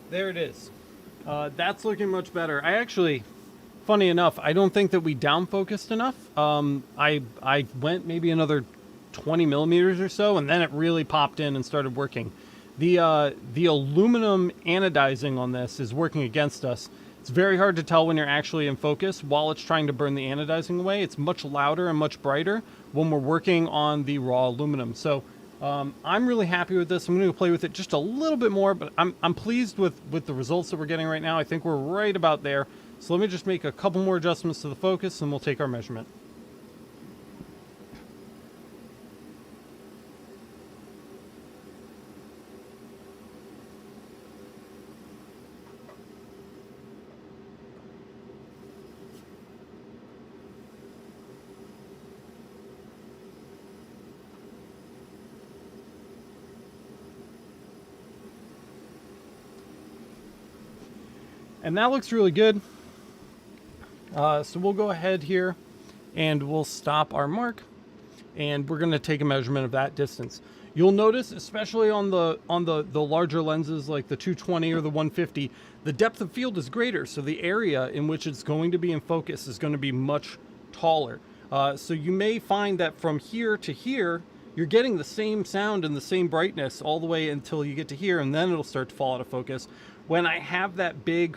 There it is. That's looking much better. I actually, funny enough, I don't think that we down focused enough. I went maybe another 20 millimeters or so, and then it really popped in and started working. The aluminum anodizing on this is working against us. It's very hard to tell when you're actually in focus while it's trying to burn the anodizing away. It's much louder and much brighter when we're working on the raw aluminum. So I'm really happy with this. I'm going to play with it just a little bit more, but I'm pleased with the results that we're getting right now. I think we're right about there. So let me just make a couple more adjustments to the focus and we'll take our measurement. And that looks really good. So we'll go ahead here and we'll stop our mark and we're going to take a measurement of that distance. You'll notice, especially on the larger lenses like the 220 or the 150, the depth of field is greater. So the area in which it's going to be in focus is going to be much taller. So you may find that from here to here, you're getting the same sound and the same brightness all the way until you get to here, and then it'll start to fall out of focus. When I have that big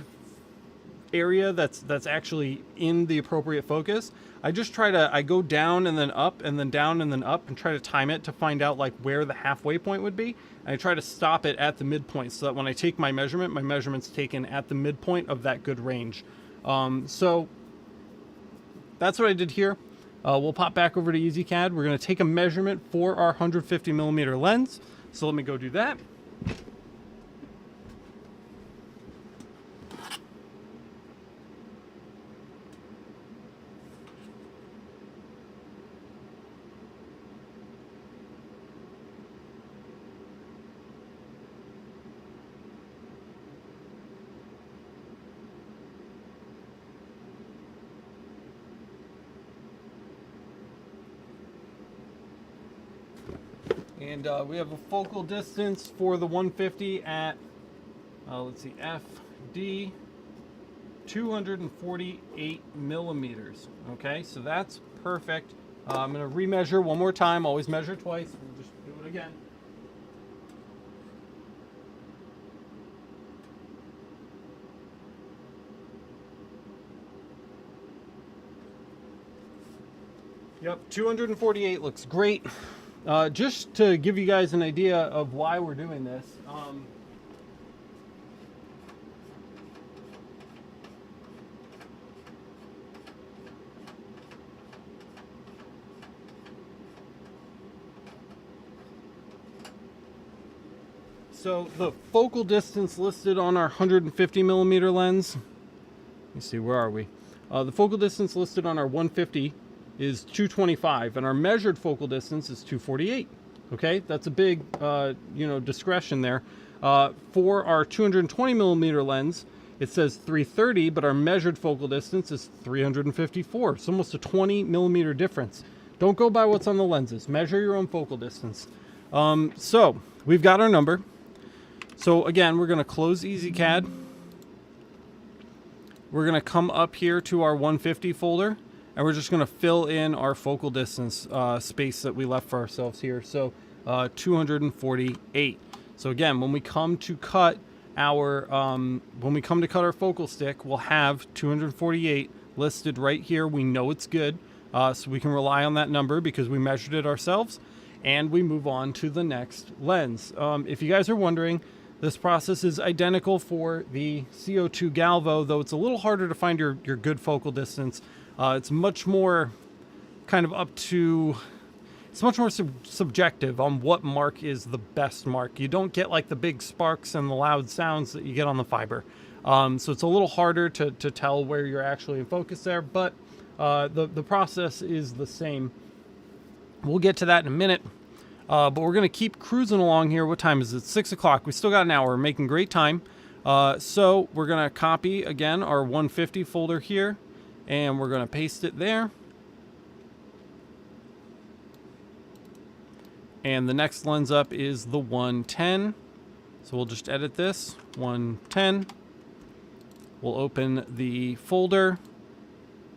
area that's actually in the appropriate focus, I just I go down and then up and then down and then up and try to time it to find out like where the halfway point would be. And I try to stop it at the midpoint so that when I take my measurement's taken at the midpoint of that good range. So that's what I did here. We'll pop back over to Ezcad. We're going to take a measurement for our 150 millimeter lens. So let me go do that. And we have a focal distance for the 150 at, let's see, FD 248 millimeters. Okay, so that's perfect. I'm going to remeasure one more time. Always measure twice. We'll just do it again. Yep, 248 looks great. Just to give you guys an idea of why we're doing this, so the focal distance listed on our 150 millimeter lens, let me see, where are we? The focal distance listed on our 150 is 225 and our measured focal distance is 248. Okay, that's a big discretion there. For our 220 millimeter lens, it says 330, but our measured focal distance is 354. It's almost a 20 millimeter difference. Don't go by what's on the lenses. Measure your own focal distance. So we've got our number. So again, we're going to close Ezcad. We're going to come up here to our 150 folder. And we're just going to fill in our focal distance space that we left for ourselves here. So 248. So again, when we come to cut our focal stick, we'll have 248 listed right here. We know it's good, so we can rely on that number because we measured it ourselves. And we move on to the next lens. If you guys are wondering, this process is identical for the CO2 Galvo, though it's a little harder to find your good focal distance. It's much more kind of it's much more subjective on what mark is the best mark. You don't get like the big sparks and the loud sounds that you get on the fiber. So it's a little harder to tell where you're actually in focus there, but the process is the same. We'll get to that in a minute, but we're going to keep cruising along here. What time is it? 6 o'clock. We still got an hour. We're making great time. So we're going to copy again our 150 folder here. And we're going to paste it there. And the next lens up is the 110. So we'll just edit this, 110. We'll open the folder.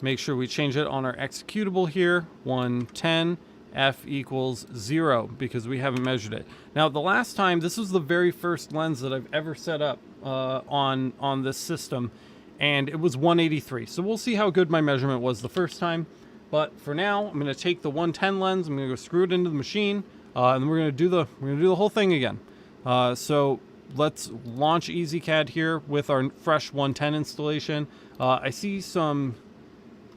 Make sure we change it on our executable here, 110, F equals 0, because we haven't measured it. Now, the last time, this was the very first lens that I've ever set up on this system. And it was 183. So we'll see how good my measurement was the first time. But for now, I'm going to take the 110 lens. I'm going to go screw it into the machine, and then we're going to do the whole thing again. So let's launch Ezcad here with our fresh 110 installation. I see some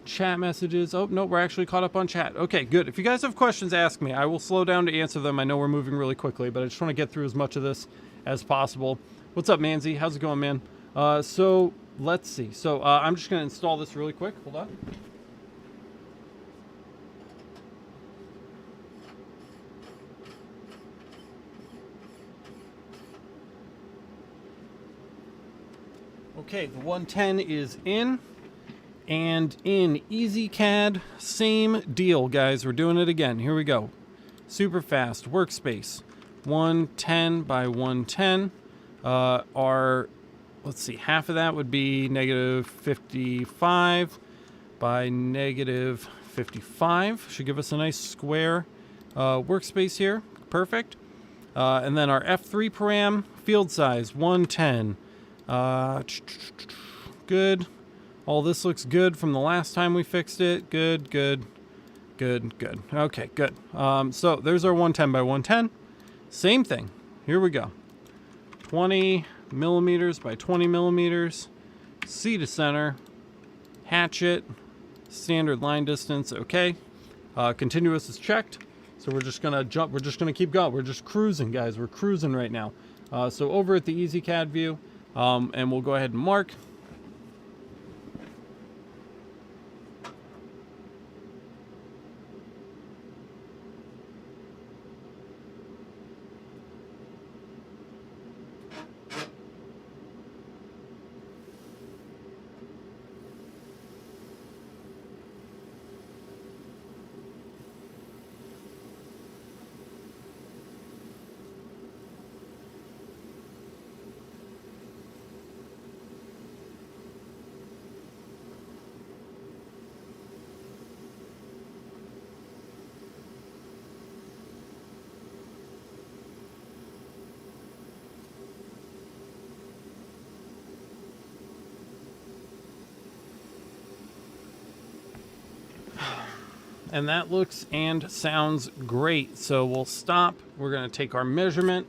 chat messages. Oh, no, we're actually caught up on chat. Okay, good. If you guys have questions, ask me. I will slow down to answer them. I know we're moving really quickly, but I just want to get through as much of this as possible. What's up, Manzi? How's it going, man? So let's see. So I'm just going to install this really quick. Hold on. Okay, the 110 is in. And in Ezcad, same deal, guys. We're doing it again. Here we go. Super fast workspace. 110 by 110. Let's see, half of that would be negative 55 by negative 55. Should give us a nice square workspace here. Perfect. And then our F3 param, field size, 110. Good. All this looks good from the last time we fixed it. Good, good, good, good. Okay, good. So there's our 110 by 110. Same thing. Here we go. 20 millimeters by 20 millimeters. C to center. Hatchet. Standard line distance. Okay. Continuous is checked. So we're just gonna jump. We're just gonna keep going. We're just cruising, guys. We're cruising right now. So over at the Ezcad view, and we'll go ahead and mark. And that looks and sounds great. So we'll stop. We're going to take our measurement.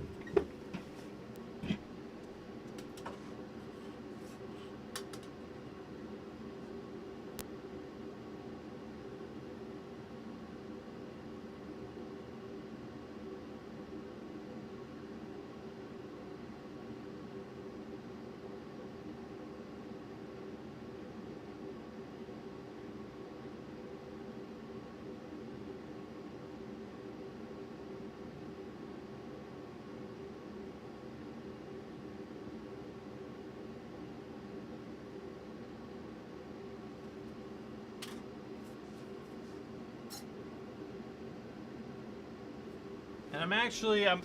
And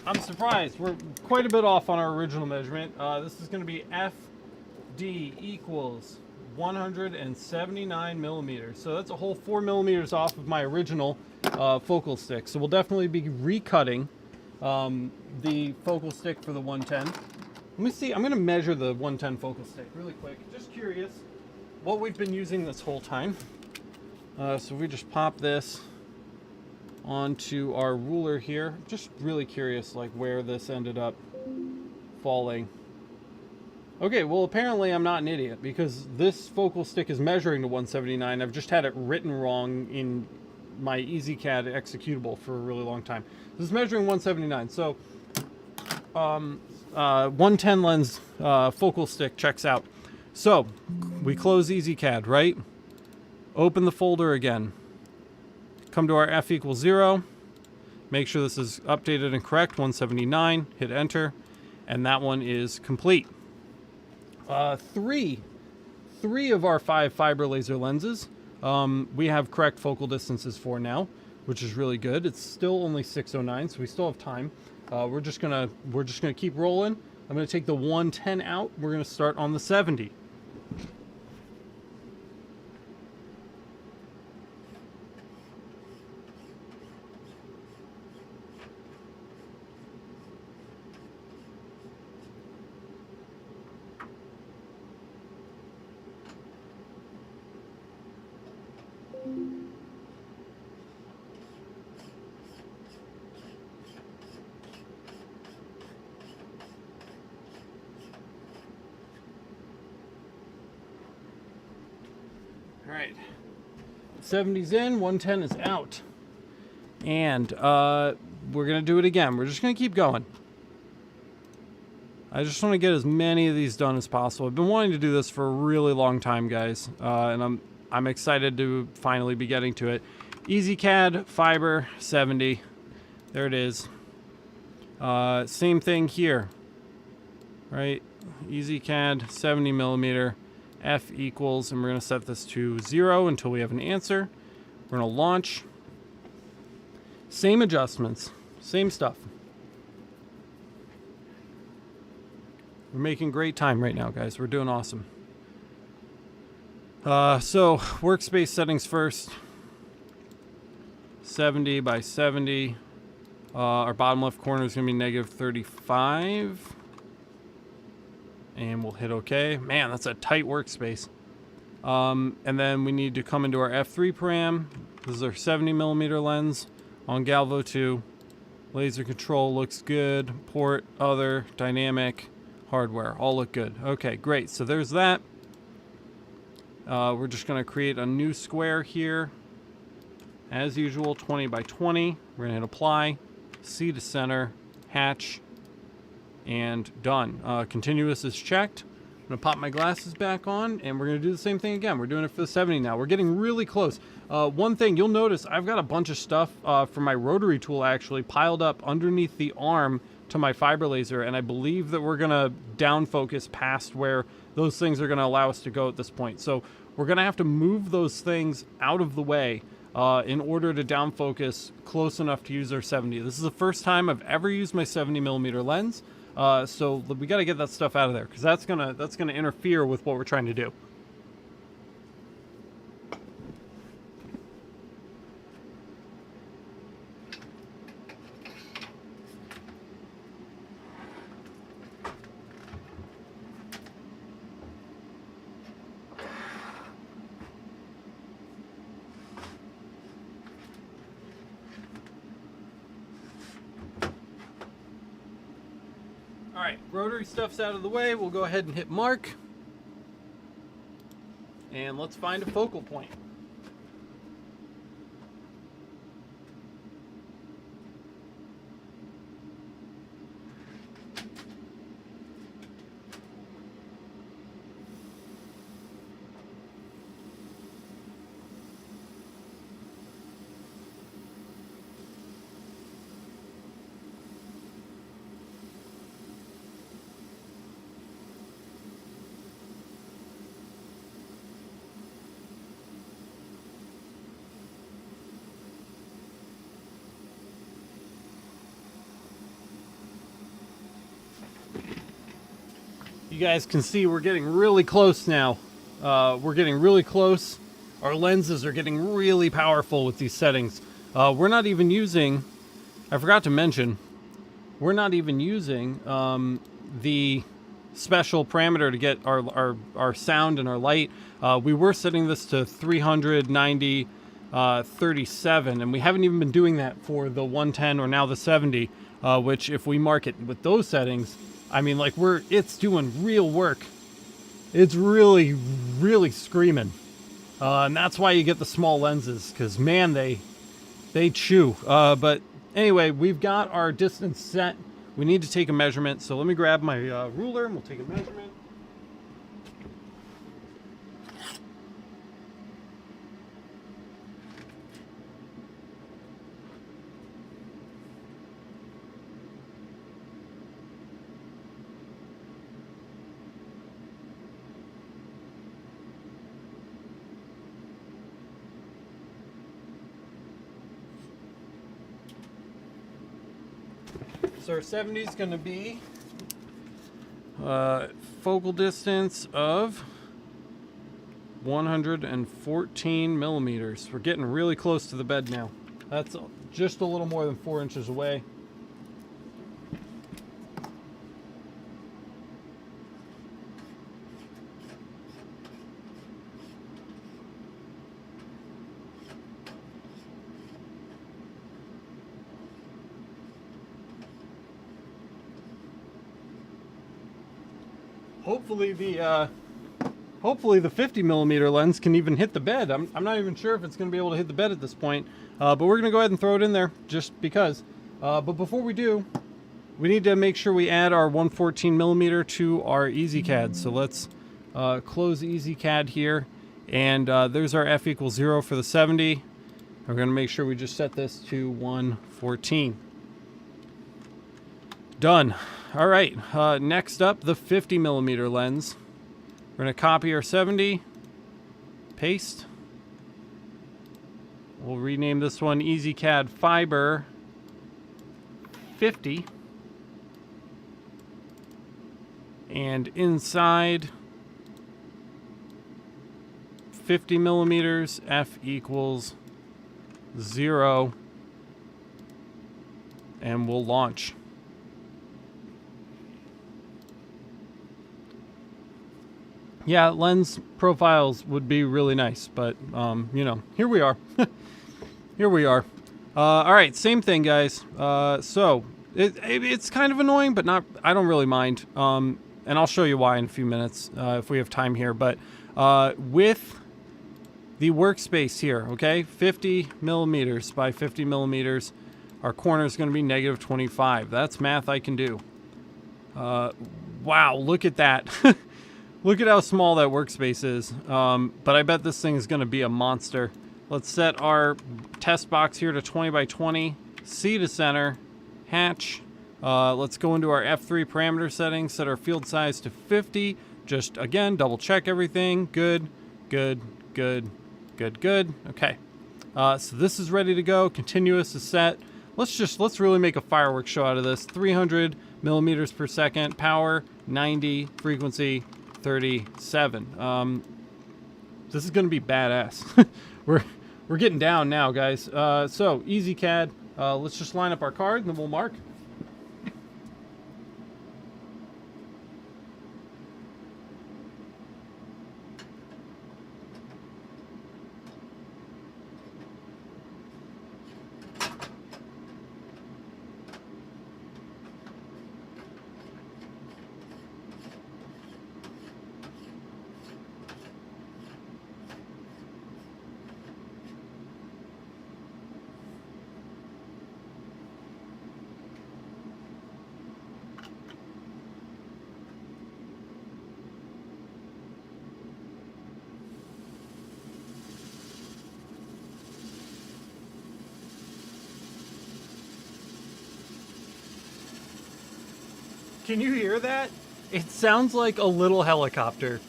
I'm surprised. We're quite a bit off on our original measurement. This is going to be FD equals 179 millimeters. So that's a whole 4 millimeters off of my original focal stick. So we'll definitely be recutting the focal stick for the 110. Let me see. I'm going to measure the 110 focal stick really quick. Just curious what we've been using this whole time. So we just pop this onto our ruler here. Just really curious like where this ended up falling. Okay, well apparently I'm not an idiot because this focal stick is measuring to 179. I've just had it written wrong in my Ezcad executable for a really long time. This is measuring 179. So 110 lens focal stick checks out. So we close Ezcad, right? Open the folder again. Come to our F equals 0. Make sure this is updated and correct, 179. Hit enter. And that one is complete. Three of our 5 fiber laser lenses we have correct focal distances for now, which is really good. It's still only 609, so we still have time. We're just gonna keep rolling. I'm gonna take the 110 out. We're gonna start on the 70. right. 70's in, 110 is out. And we're going to do it again. We're just going to keep going. I just want to get as many of these done as possible. I've been wanting to do this for a really long time, guys. And I'm excited to finally be getting to it. Ezcad, fiber, 70. There it is. Same thing here. Right? Ezcad, 70 millimeter. F equals, and we're going to set this to 0 until we have an answer. We're going to launch. Same adjustments, same stuff. We're making great time right now, guys. We're doing awesome. So, workspace settings first. 70 by 70. Our bottom left corner is going to be negative 35. And we'll hit OK. Man, that's a tight workspace. And then we need to come into our F3 param. This is our 70 millimeter lens on Galvo 2. Laser control looks good. Port, other, dynamic, hardware, all look good. Okay, great. So there's that. We're just going to create a new square here. As usual, 20 by 20. We're going to hit apply, C to center, hatch, and done. Continuous is checked. I'm going to pop my glasses back on, and we're going to do the same thing again. We're doing it for the 70 now. We're getting really close. One thing you'll notice, I've got a bunch of stuff from my rotary tool actually piled up underneath the arm to my fiber laser, and I believe that we're going to down focus past where those things are going to allow us to go at this point. So we're going to have to move those things out of the way in order to down focus close enough to use our 70. This is the first time I've ever used my 70 millimeter lens. So we got to get that stuff out of there because that's gonna interfere with what we're trying to do. All right, rotary stuff's out of the way. We'll go ahead and hit mark. And let's find a focal point. You guys can see we're getting really close now. We're getting really close. Our lenses are getting really powerful with these settings. We're not even using, I forgot to mention, we're not even using the special parameter to get our sound and our light. We were setting this to 390 37, and we haven't even been doing that for the 110 or now the 70, which if we mark it with those settings, I mean, like it's doing real work. It's really, really screaming. And that's why you get the small lenses, because man, they chew. But anyway, we've got our distance set. We need to take a measurement. So let me grab my ruler and we'll take a measurement. So our 70 is going to be focal distance of 114 millimeters. We're getting really close to the bed now. That's just a little more than 4 inches away. Hopefully the hopefully the 50 millimeter lens can even hit the bed. I'm not even sure if it's going to be able to hit the bed at this point, but we're going to go ahead and throw it in there just because. But before we do, we need to make sure we add our 114 millimeter to our Ezcad. So let's close Ezcad here, and there's our F equals 0 for the 70. We're going to make sure we just set this to 114. Done. All right, next up, the 50 millimeter lens. We're going to copy our 70, paste. We'll rename this one Ezcad Fiber 50. And inside 50 millimeters, F equals 0. And we'll launch. Yeah, lens profiles would be really nice, but, you know, here we are. Here we are. All right, same thing, guys. So it's kind of annoying, but not. I don't really mind. And I'll show you why in a few minutes if we have time here. But with the workspace here, okay, 50 millimeters by 50 millimeters, our corner is going to be negative 25. That's math I can do. Wow, look at that. Look at how small that workspace is. But I bet this thing is going to be a monster. Let's set our test box here to 20 by 20. C to center. Hatch. Let's go into our F3 parameter settings. Set our field size to 50. Just, again, double check everything. Good, good, good, good, good. Okay. So this is ready to go. Continuous is set. Let's really make a fireworks show out of this. 300 millimeters per second. Power, 90. Frequency, 37. This is going to be badass. We're getting down now, guys. So Ezcad, let's just line up our card and then we'll mark. Can you hear that? It sounds like a little helicopter.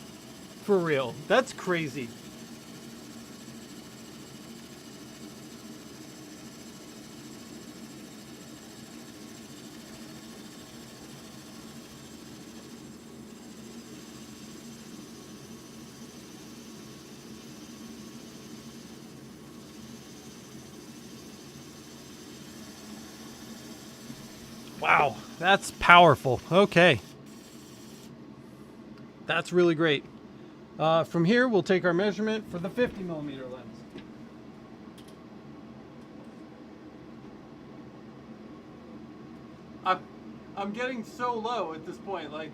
For real. That's crazy. Wow, that's powerful. Okay. That's really great. From here, we'll take our measurement for the 50 millimeter lens. I'm getting so low at this point, like...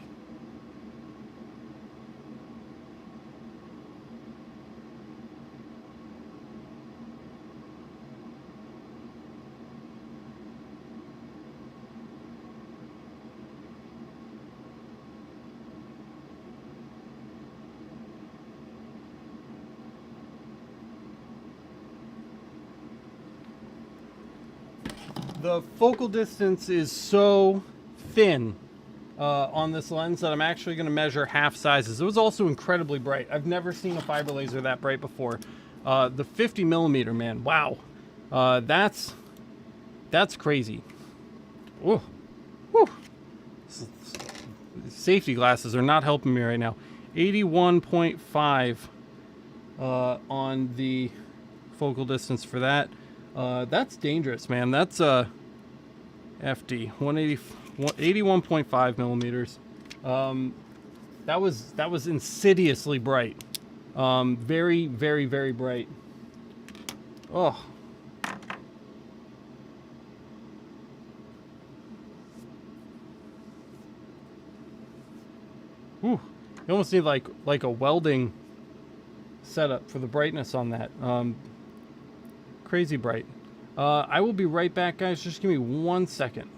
The focal distance is so thin on this lens that I'm actually going to measure half sizes. It was also incredibly bright. I've never seen a fiber laser that bright before. The 50 millimeter, man, wow. That's crazy. Whoa. Woo. Safety glasses are not helping me right now. 81.5 on the focal distance for that. That's dangerous, man. That's FD 81.5 millimeters. That was insidiously bright. Very, very, very bright. Oh. Whew. You almost need like a welding setup for the brightness on that. Crazy bright. I will be right back, guys. Just give me 1 second.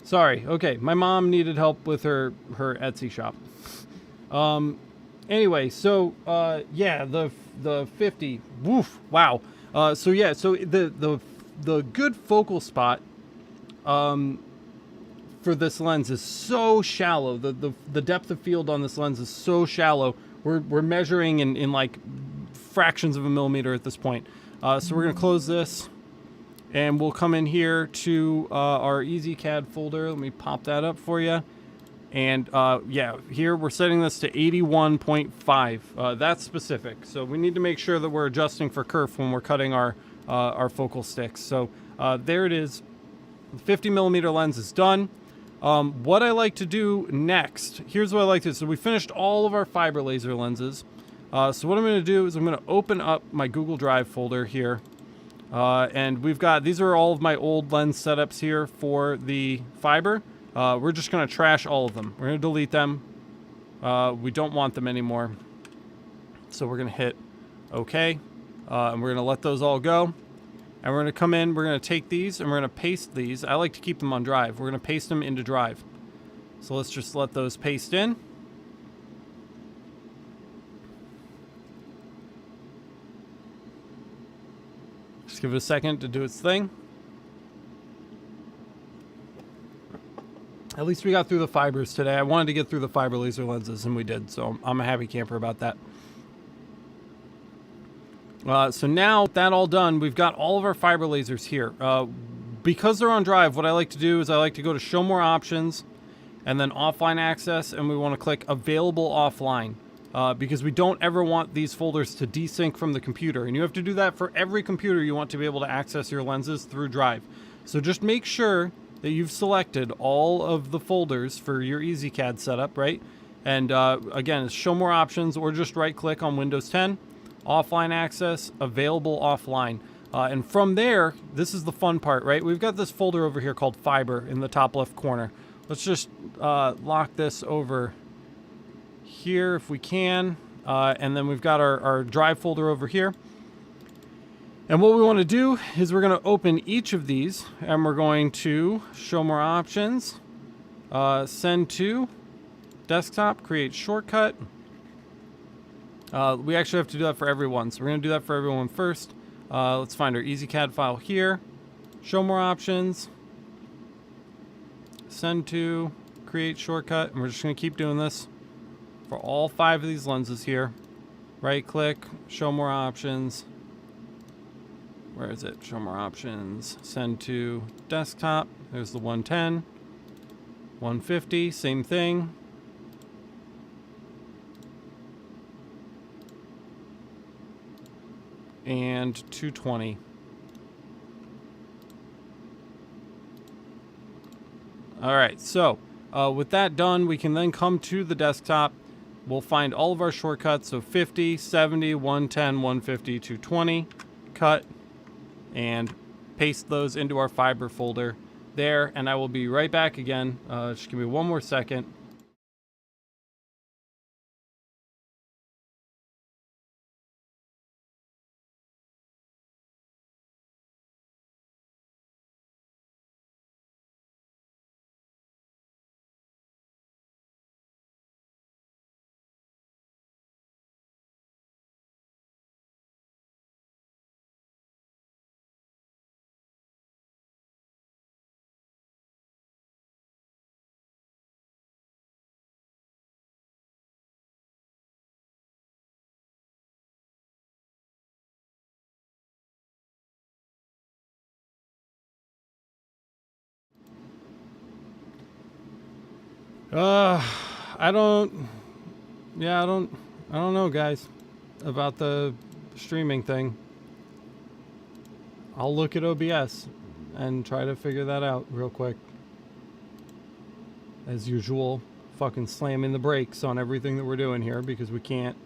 Sorry. Okay, my mom needed help with her Etsy shop. Anyway, so yeah, the 50. Woof! Wow. So yeah, so the good focal spot for this lens is so shallow. The depth of field on this lens is so shallow. We're measuring in like fractions of a millimeter at this point. So we're gonna close this. And we'll come in here to our Ezcad folder. Let me pop that up for you. And yeah, here we're setting this to 81.5. That's specific. So we need to make sure that we're adjusting for kerf when we're cutting our focal sticks. So there it is. The 50 millimeter lens is done. What I like to do next, here's what I like to do. So we finished all of our fiber laser lenses. So what I'm going to do is I'm going to open up my Google Drive folder here. And we've got, these are all of my old lens setups here for the fiber. We're just going to trash all of them. We're going to delete them. We don't want them anymore. So we're going to hit OK. And we're going to let those all go. And we're going to come in, we're going to take these and we're going to paste these. I like to keep them on Drive. We're going to paste them into Drive. So let's just let those paste in. Just give it a second to do its thing. At least we got through the fibers today. I wanted to get through the fiber laser lenses, and we did. So I'm a happy camper about that. So now that all done, we've got all of our fiber lasers here. Because they're on Drive, what I like to do is I like to go to Show More Options, and then Offline Access, and we want to click Available Offline. Because we don't ever want these folders to desync from the computer. And you have to do that for every computer you want to be able to access your lenses through Drive. So just make sure that you've selected all of the folders for your Ezcad setup, right? And again, it's Show More Options, or just right-click on Windows 10, Offline Access, Available Offline. And from there, this is the fun part, right? We've got this folder over here called Fiber in the top left corner. Let's just lock this over here if we can, and then we've got our Drive folder over here. And what we want to do is we're going to open each of these, and we're going to Show More Options, Send to, Desktop, Create Shortcut. We actually have to do that for everyone. So we're going to do that for everyone first. Let's find our Ezcad file here. Show more options. Send to, create shortcut. And we're just going to keep doing this for all 5 of these lenses here. Right click, show more options. Where is it? Show more options. Send to desktop. There's the 110. 150, same thing. And 220. All right, so with that done, we can then come to the desktop. We'll find all of our shortcuts. So 50, 70, 110, 150, 220. Cut and paste those into our fiber folder there. And I will be right back again. Just give me one more second. I don't know, guys, about the streaming thing. I'll look at OBS and try to figure that out real quick. As usual, fucking slamming the brakes on everything that we're doing here because we can't.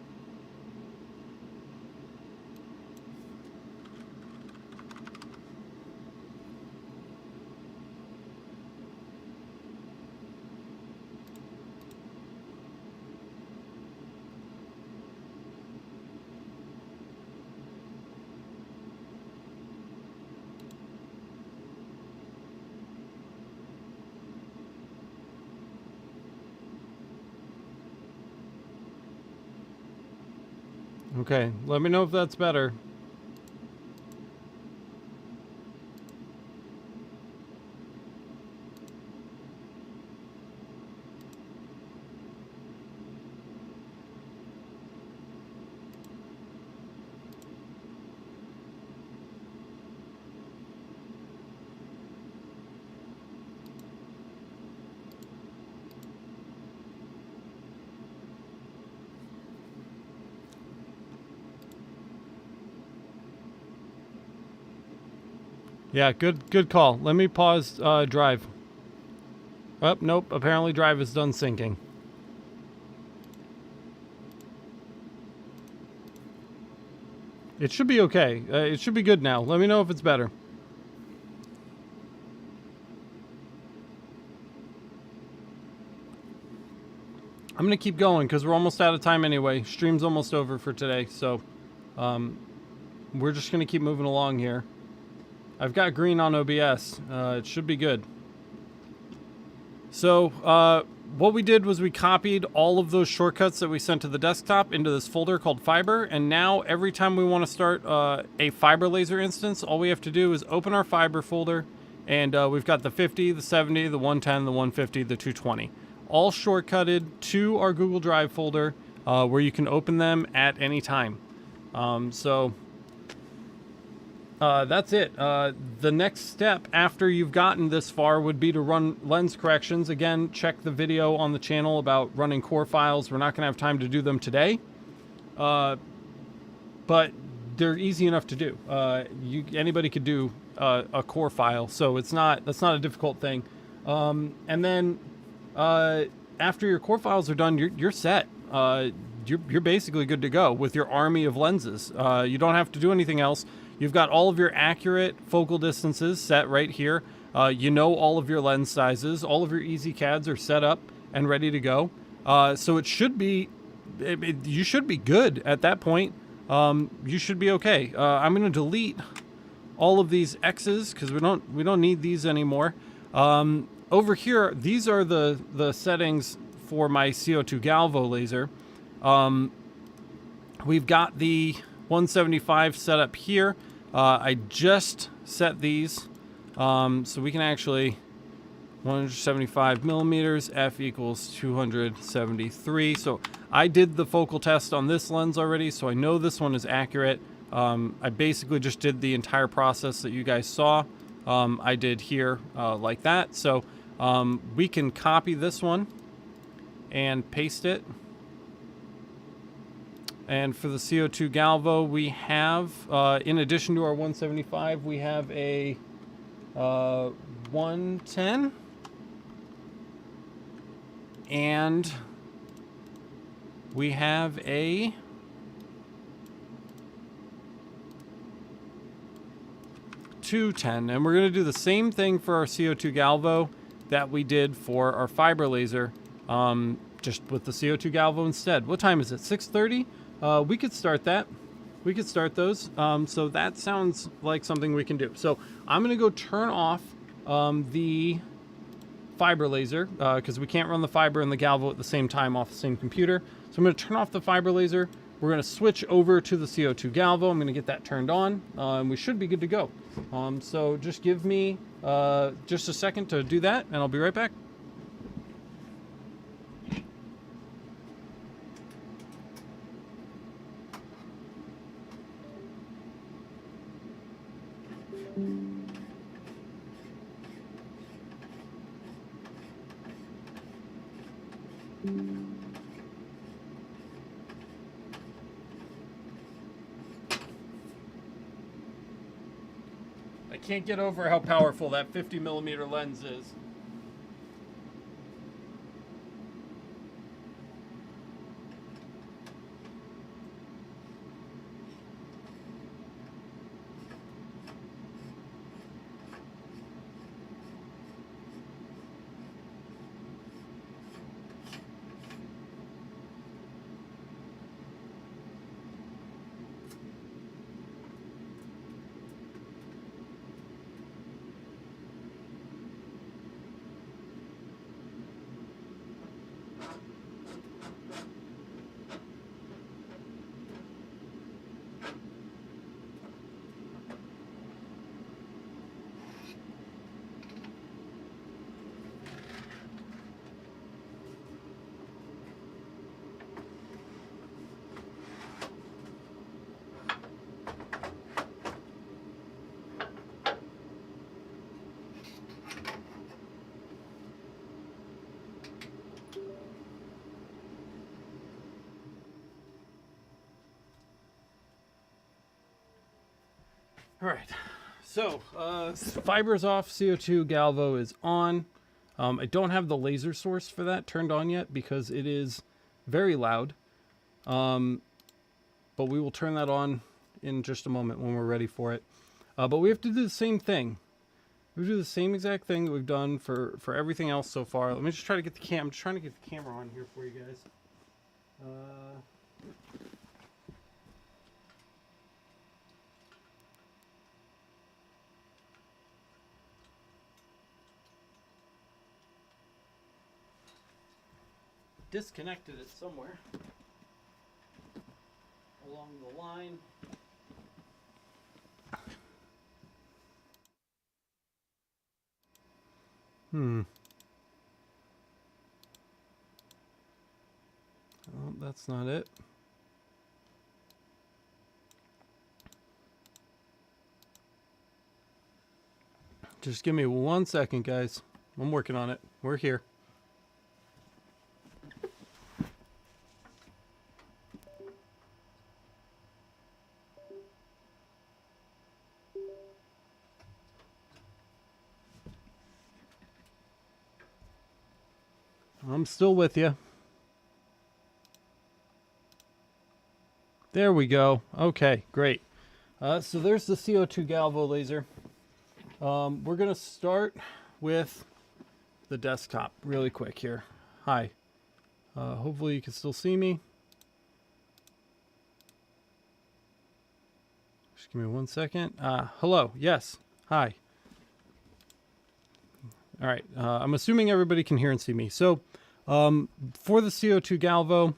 Okay, let me know if that's better. Yeah, good call. Let me pause drive. Oh, nope. Apparently drive is done syncing. It should be okay. It should be good now. Let me know if it's better. I'm going to keep going because we're almost out of time anyway. Stream's almost over for today. So we're just going to keep moving along here. I've got green on OBS. It should be good. So what we did was we copied all of those shortcuts that we sent to the desktop into this folder called Fiber. And now every time we want to start a Fiber Laser instance, all we have to do is open our Fiber folder. And we've got the 50, the 70, the 110, the 150, the 220. All shortcutted to our Google Drive folder where you can open them at any time. That's it. The next step after you've gotten this far would be to run lens corrections. Again, check the video on the channel about running core files. We're not going to have time to do them today, but they're easy enough to do. Anybody could do a core file, so that's not a difficult thing. And then after your core files are done, you're set. You're basically good to go with your army of lenses. You don't have to do anything else. You've got all of your accurate focal distances set right here. You know all of your lens sizes. All of your Ezcads are set up and ready to go. So it should be, you should be good at that point. You should be okay. I'm going to delete all of these X's because we don't need these anymore. Over here, these are the settings for my CO2 Galvo laser. we've got the 175 set up here. I just set these so we can actually 175 millimeters, f equals 273. So I did the focal test on this lens already, so I know this one is accurate. I basically just did the entire process that you guys saw. I did here like that. So we can copy this one and paste it. And for the CO2 Galvo, we have, in addition to our 175, we have a 110. And we have a 210, and we're going to do the same thing for our CO2 Galvo that we did for our fiber laser, just with the CO2 Galvo instead. What time is it? 6:30? We could start that. We could start those. So that sounds like something we can do. So I'm going to go turn off the fiber laser because we can't run the fiber and the Galvo at the same time off the same computer. So I'm going to turn off the fiber laser. We're going to switch over to the CO2 Galvo. I'm going to get that turned on and we should be good to go. So just give me just a second to do that and I'll be right back. I can't get over how powerful that 50 millimeter lens is. All right, so fiber's off, CO2 Galvo is on. I don't have the laser source for that turned on yet because it is very loud. But we will turn that on in just a moment when we're ready for it. But we have to do the same thing. We do the same exact thing that we've done for everything else so far. Let me just try to get the I'm just trying to get the camera on here for you guys. Disconnected it somewhere along the line. Oh, that's not it. Just give me 1 second, guys. I'm working on it. We're here. I'm still with you. There we go. Okay, great. So there's the CO2 Galvo laser. We're going to start with the desktop really quick here. Hi. Hopefully you can still see me. Just give me 1 second. Hello. Yes. Hi. All right. I'm assuming everybody can hear and see me. So for the CO2 Galvo,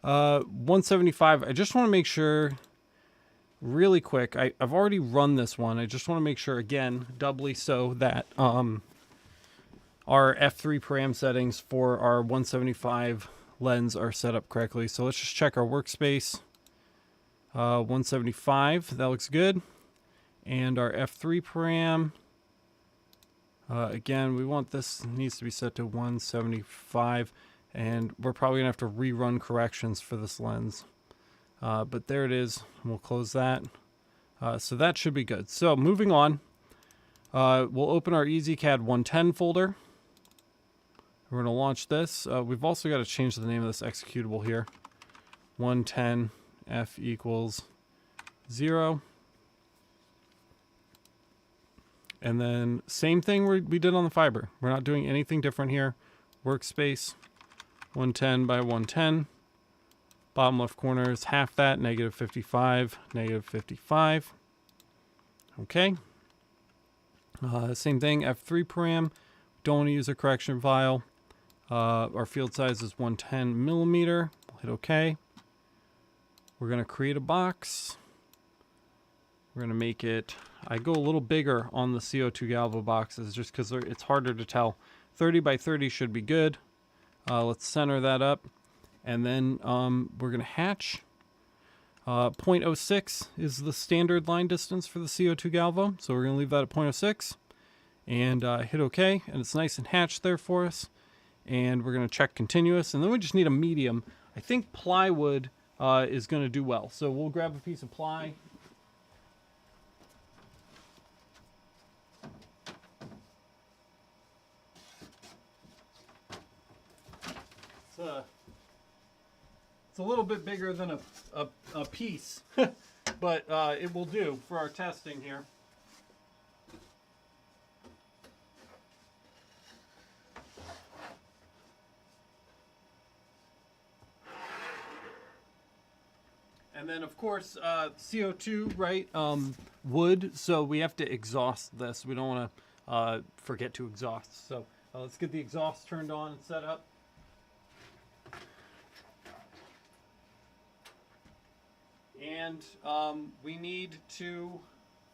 175. I just want to make sure really quick. I've already run this one. I just want to make sure again, doubly so, that our f3 param settings for our 175 lens are set up correctly. So let's just check our workspace. 175, that looks good. And our f3 param, again, we want this, needs to be set to 175, and we're probably gonna have to rerun corrections for this lens. But there it is. We'll close that. So that should be good. So moving on, we'll open our Ezcad 110 folder. We're gonna launch this. We've also got to change the name of this executable here. 110 f equals 0. And then same thing we did on the fiber. We're not doing anything different here. Workspace, 110 by 110. Bottom left corner is half that, -55, -55. Okay. Same thing, f3 param. Don't want to use a correction file. Our field size is 110 millimeter. We'll hit OK. We're going to create a box. We're going to make it, I go a little bigger on the CO2 Galvo boxes just because it's harder to tell. 30 by 30 should be good. Let's center that up. And then we're going to hatch. 0.06 is the standard line distance for the CO2 Galvo. So we're going to leave that at 0.06 and hit OK. And it's nice and hatched there for us. And we're going to check continuous. And then we just need a medium. I think plywood is going to do well. So we'll grab a piece of ply. It's a little bit bigger than a piece, but it will do for our testing here. And then, of course, CO2, right, wood, so we have to exhaust this. We don't want to forget to exhaust. So let's get the exhaust turned on and set up. And we need to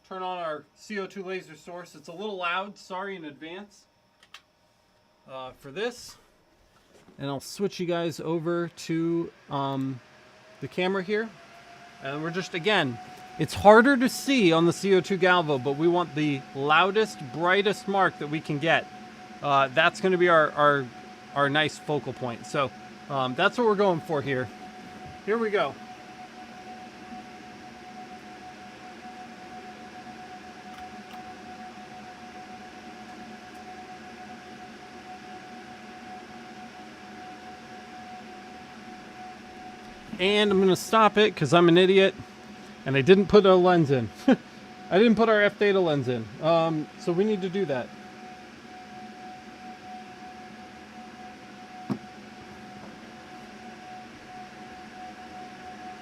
turn on our CO2 laser source. It's a little loud, sorry in advance for this. And I'll switch you guys over to the camera here. And we're just, again, it's harder to see on the CO2 Galvo, but we want the loudest, brightest mark that we can get. That's going to be our nice focal point. So that's what we're going for here. Here we go. And I'm going to stop it because I'm an idiot and I didn't put a lens in. I didn't put our f-data lens in. So we need to do that.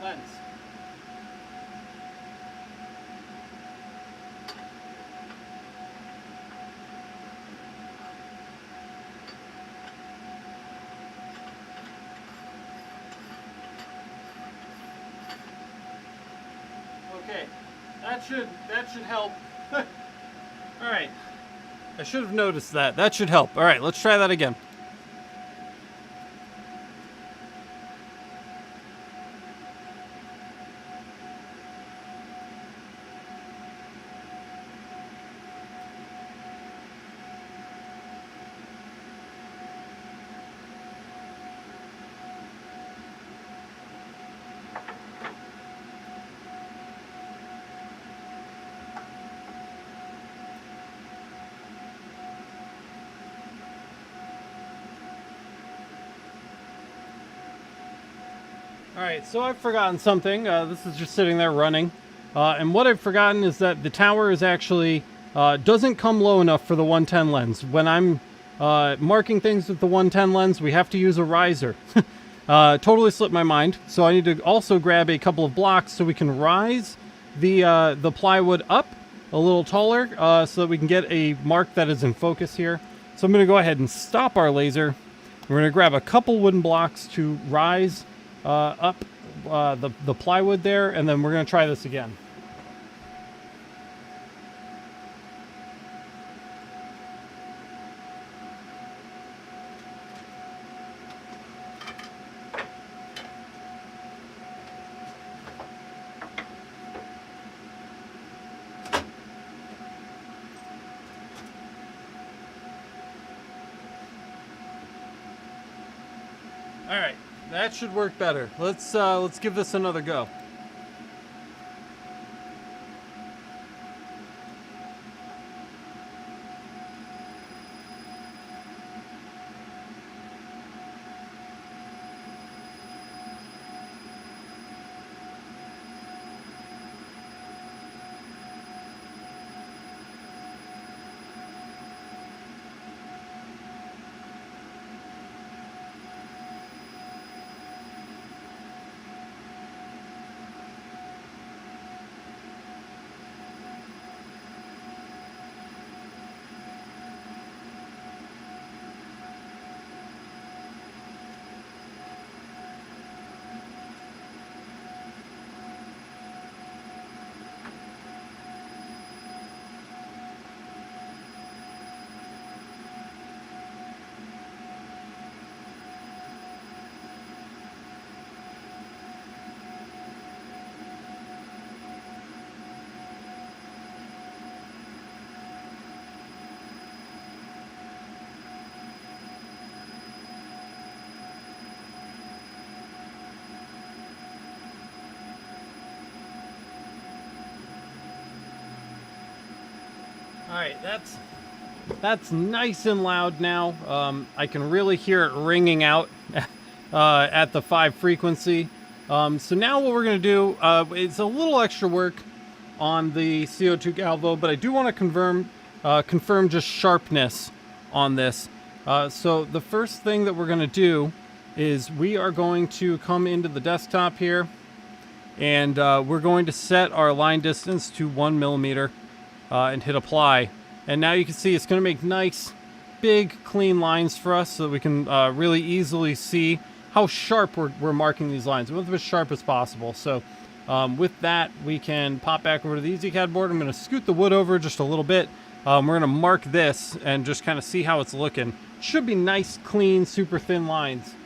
Lens. Okay, that should help. All right, I should have noticed that. That should help. All right, let's try that again. Alright, so I've forgotten something. This is just sitting there running. And what I've forgotten is that the tower is actually doesn't come low enough for the 110 lens. When I'm marking things with the 110 lens, we have to use a riser. Totally slipped my mind. So I need to also grab a couple of blocks so we can rise the plywood up a little taller so that we can get a mark that is in focus here. So I'm going to go ahead and stop our laser. We're going to grab a couple wooden blocks to rise up the plywood there, and then we're going to try this again. All right, that should work better. Let's give this another go. All right, that's nice and loud now. I can really hear it ringing out at the 5 frequency. So now what we're going to do, it's a little extra work on the CO2 galvo, but I do want to confirm just sharpness on this. So the first thing that we're going to do is we are going to come into the desktop here, and we're going to set our line distance to 1 millimeter. And hit apply. And now you can see it's going to make nice, big, clean lines for us so that we can really easily see how sharp we're marking these lines. We want them as sharp as possible. So with that, we can pop back over to the Ezcad board. I'm going to scoot the wood over just a little bit. We're going to mark this and just kind of see how it's looking. Should be nice, clean, super thin lines.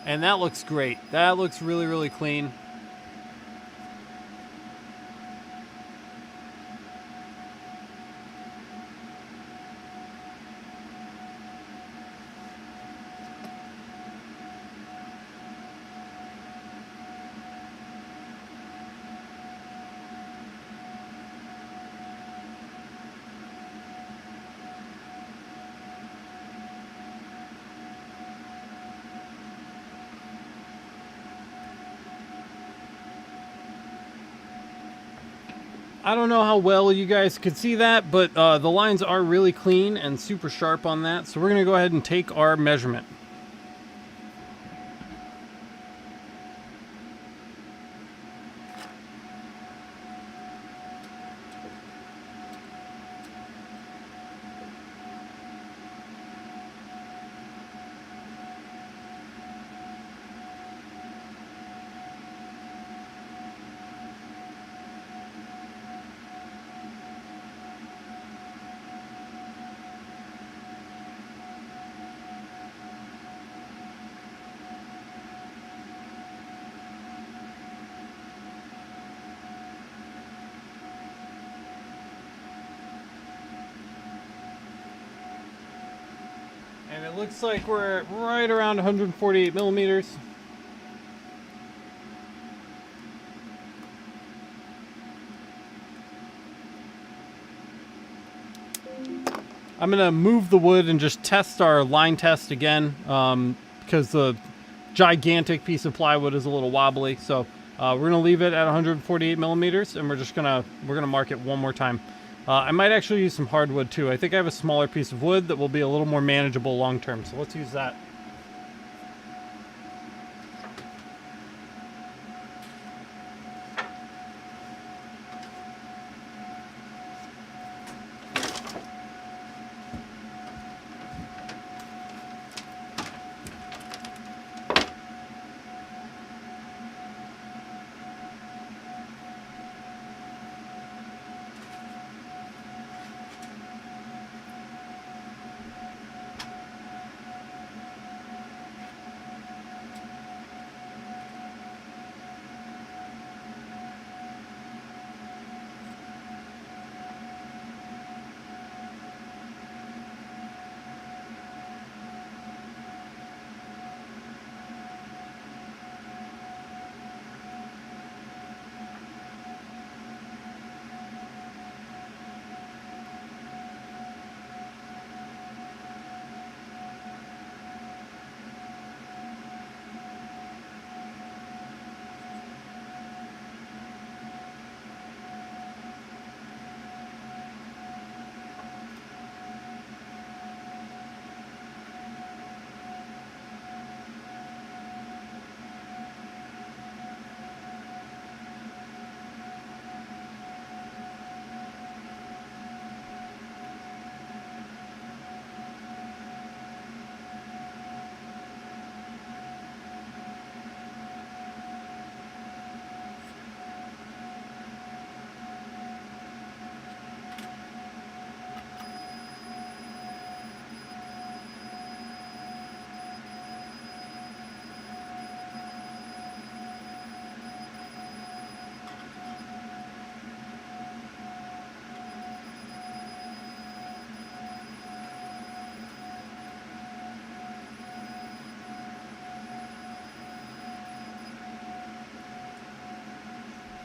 And that looks great. That looks really, really clean. I don't know how well you guys could see that, but the lines are really clean and super sharp on that. So we're going to go ahead and take our measurement. And it looks like we're right around 148 millimeters. I'm going to move the wood and just test our line test again because the gigantic piece of plywood is a little wobbly. So we're going to leave it at 148 millimeters, and we're going to mark it one more time. I might actually use some hardwood too. I think I have a smaller piece of wood that will be a little more manageable long term. So let's use that.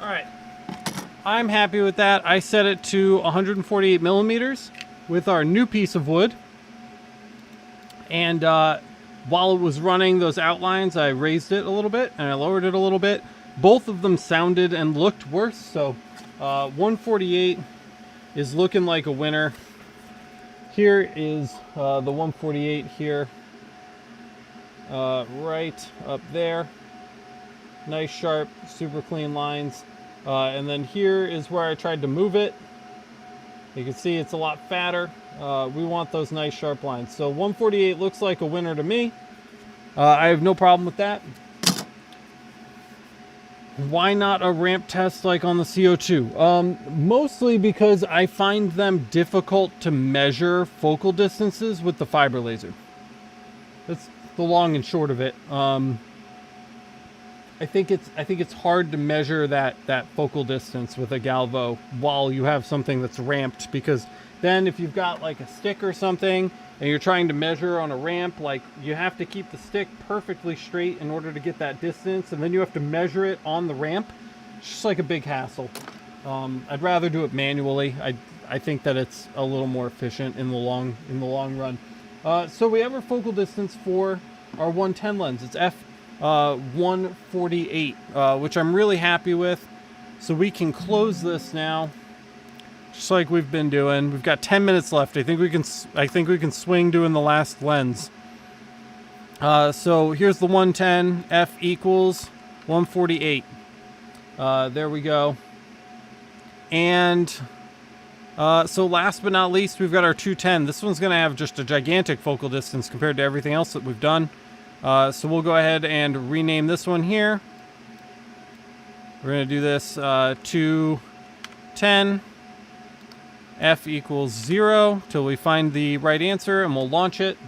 All right, I'm happy with that. I set it to 148 millimeters with our new piece of wood. And while it was running those outlines, I raised it a little bit and I lowered it a little bit. Both of them sounded and looked worse. So 148 is looking like a winner. Here is the 148 here, right up there. Nice, sharp, super clean lines. And then here is where I tried to move it. You can see it's a lot fatter. We want those nice sharp lines. So 148 looks like a winner to me. I have no problem with that. Why not a ramp test like on the CO2? Mostly because I find them difficult to measure focal distances with the fiber laser. That's the long and short of it. I think it's hard to measure that focal distance with a Galvo while you have something that's ramped, because then if you've got like a stick or something and you're trying to measure on a ramp, like you have to keep the stick perfectly straight in order to get that distance, and then you have to measure it on the ramp. It's just like a big hassle. I'd rather do it manually. I think that it's a little more efficient in the long run. So we have our focal distance for our 110 lens. It's f 148, which I'm really happy with. So we can close this now, just like we've been doing. We've got 10 minutes left. I think we can swing doing the last lens. So here's the 110. F equals 148. There we go. And so last but not least, we've got our 210. This one's going to have just a gigantic focal distance compared to everything else that we've done. So we'll go ahead and rename this one here. We're going to do this 210. F equals 0 till we find the right answer, and we'll launch it.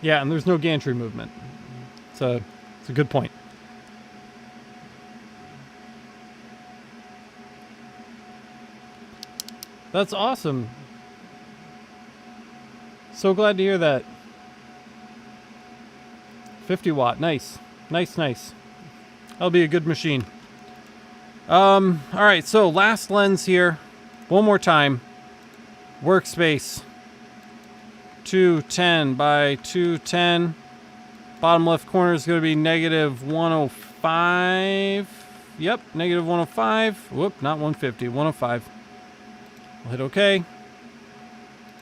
Yeah, and there's no gantry movement. So it's a good point. That's awesome. So glad to hear that. 50 watt. Nice. Nice, nice. That'll be a good machine. All right, so last lens here. One more time. Workspace. 210 by 210. Bottom left corner is going to be -105. 105. Yep, negative 105. Whoop, not 150, 105. We'll hit OK.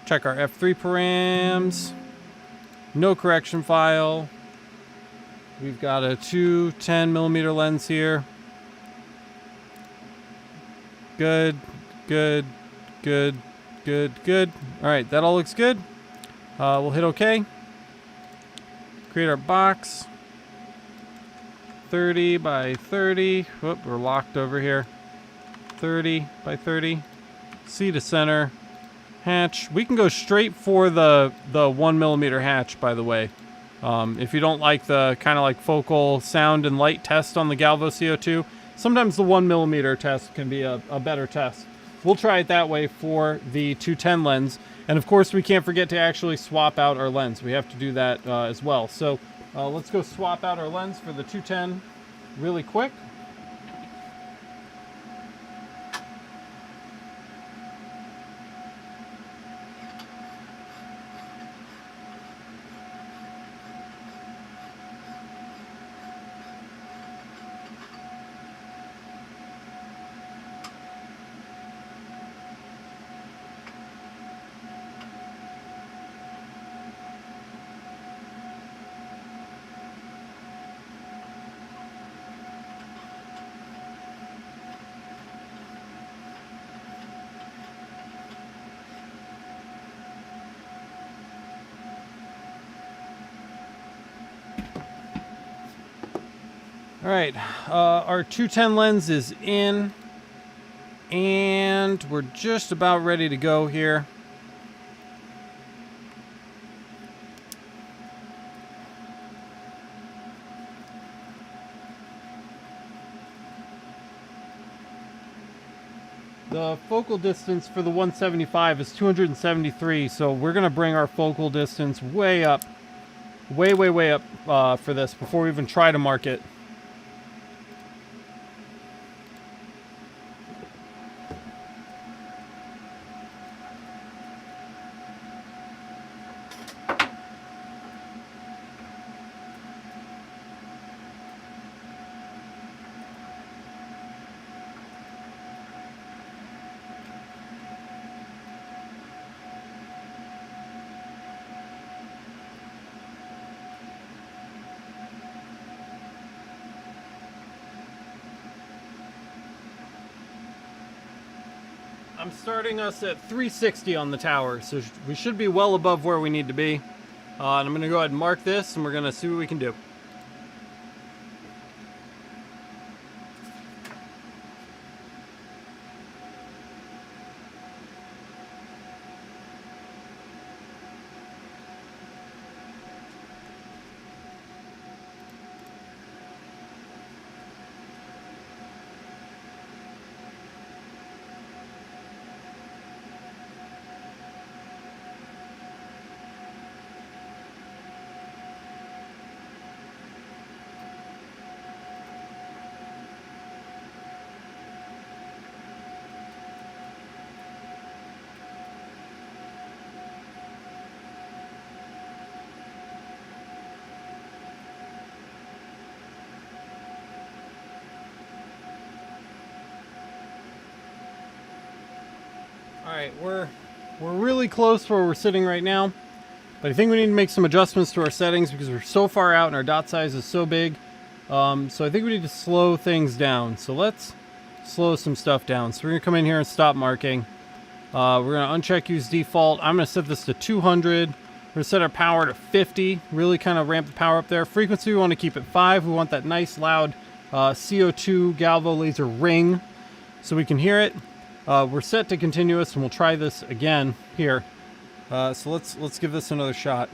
Check our F3 params. No correction file. We've got a 210mm lens here. Good, good, good, good, good. All right, that all looks good. We'll hit OK. Create our box. 30 by 30. Whoop, we're locked over here. 30 by 30. C to center. Hatch. We can go straight for the 1mm hatch, by the way. If you don't like the kind of like focal sound and light test on the Galvo CO2, sometimes the 1mm test can be a better test. We'll try it that way for the 210 lens. And of course, we can't forget to actually swap out our lens. We have to do that as well. So let's go swap out our lens for the 210 really quick. All right, our 210 lens is in, and we're just about ready to go here. The focal distance for the 175 is 273, so we're gonna bring our focal distance way up, way up for this before we even try to mark it. I'm starting us at 360 on the tower, so we should be well above where we need to be. And I'm going to go ahead and mark this, and we're going to see what we can do. Alright, we're really close to where we're sitting right now, but I think we need to make some adjustments to our settings because we're so far out and our dot size is so big. So I think we need to slow things down. So let's slow some stuff down. So we're going to come in here and stop marking. We're going to uncheck use default. I'm going to set this to 200. We're going to set our power to 50. Really kind of ramp the power up there. Frequency we want to keep at 5. We want that nice loud CO2 Galvo laser ring so we can hear it. We're set to continuous, and we'll try this again here. So let's give this another shot.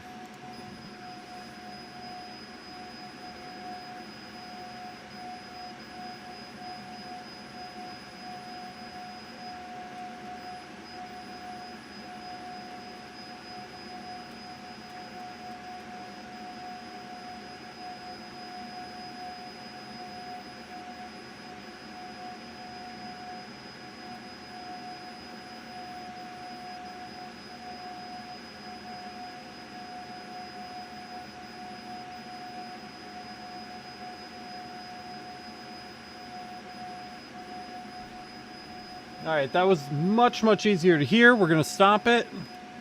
All right, that was much, much easier to hear. We're going to stop it.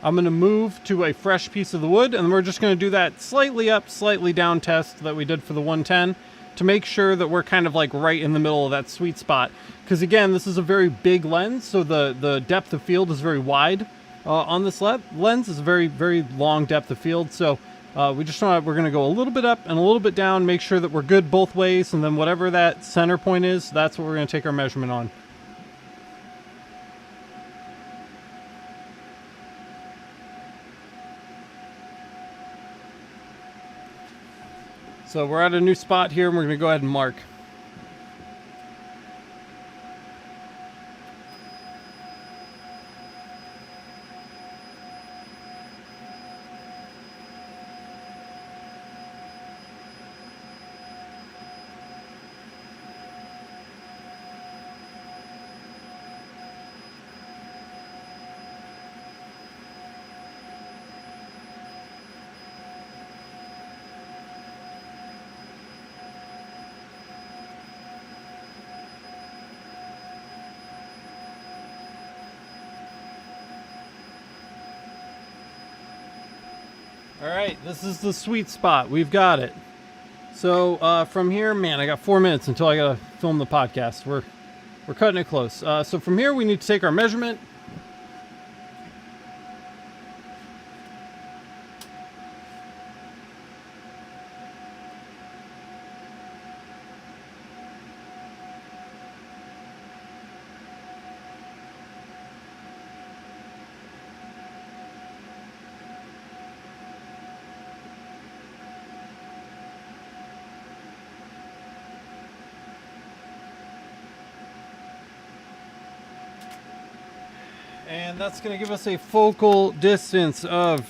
I'm going to move to a fresh piece of the wood, and we're just going to do that slightly up, slightly down test that we did for the 110 to make sure that we're kind of like right in the middle of that sweet spot. Because again, this is a very big lens, so the depth of field is very wide on this lens. Is a very, very long depth of field, so we're going to go a little bit up and a little bit down, make sure that we're good both ways, and then whatever that center point is, that's what we're going to take our measurement on. So we're at a new spot here, and we're going to go ahead and mark. All right, this is the sweet spot. We've got it. So from here, man, I got 4 minutes until I gotta film the podcast. We're cutting it close. So from here, we need to take our measurement. And that's going to give us a focal distance of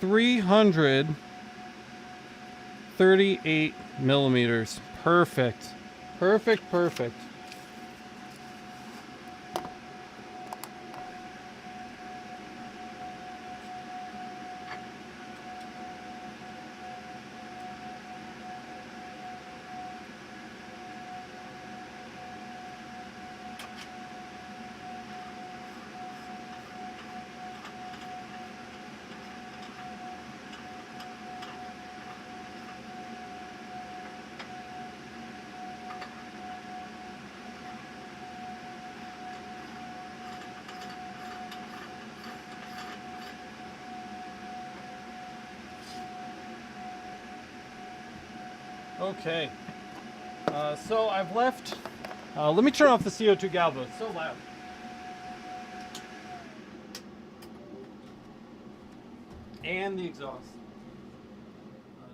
338 millimeters. Perfect. Perfect, perfect. Okay, so I've left, let me turn off the CO2 galvo, it's so loud. And the exhaust,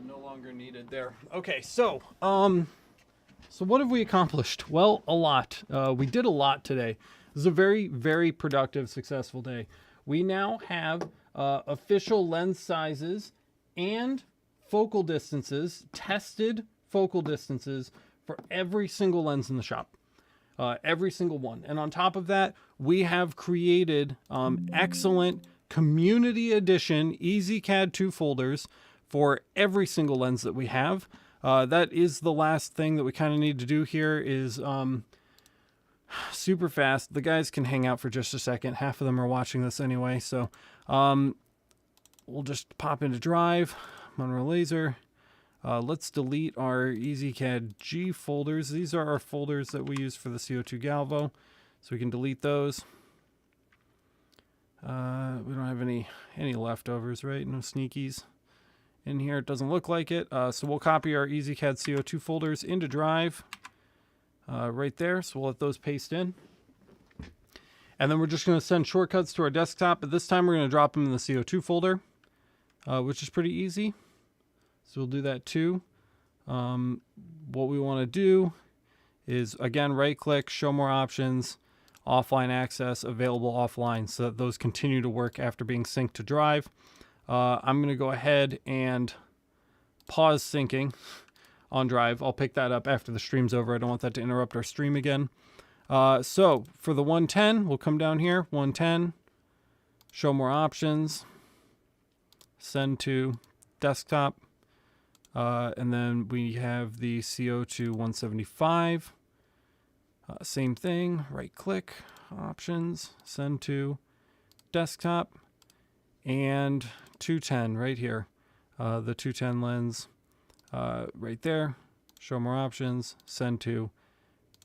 no longer needed there. Okay, so what have we accomplished? Well, a lot. We did a lot today. This is a very, very productive, successful day. We now have official lens sizes and focal distances, tested focal distances for every single lens in the shop, every single one. And on top of that, we have created excellent community edition Ezcad 2 folders for every single lens that we have. That is the last thing that we kind of need to do here is super fast. The guys can hang out for just a second. Half of them are watching this anyway. So we'll just pop into Drive, Monroe Laser. Let's delete our Ezcad G folders. These are our folders that we use for the CO2 galvo. So we can delete those. We don't have any leftovers, right? No sneakies in here. It doesn't look like it. So we'll copy our Ezcad CO2 folders into Drive right there. So we'll let those paste in. And then we're just going to send shortcuts to our desktop. But this time we're going to drop them in the CO2 folder, which is pretty easy. So we'll do that too. What we want to do is, again, right-click, show more options, offline access, available offline, so that those continue to work after being synced to Drive. I'm going to go ahead and pause syncing on Drive. I'll pick that up after the stream's over. I don't want that to interrupt our stream again. So for the 110, we'll come down here, 110, show more options, send to desktop. And then we have the CO2 175. Same thing, right click, options, send to desktop, and 210 right here. The 210 lens right there. Show more options, send to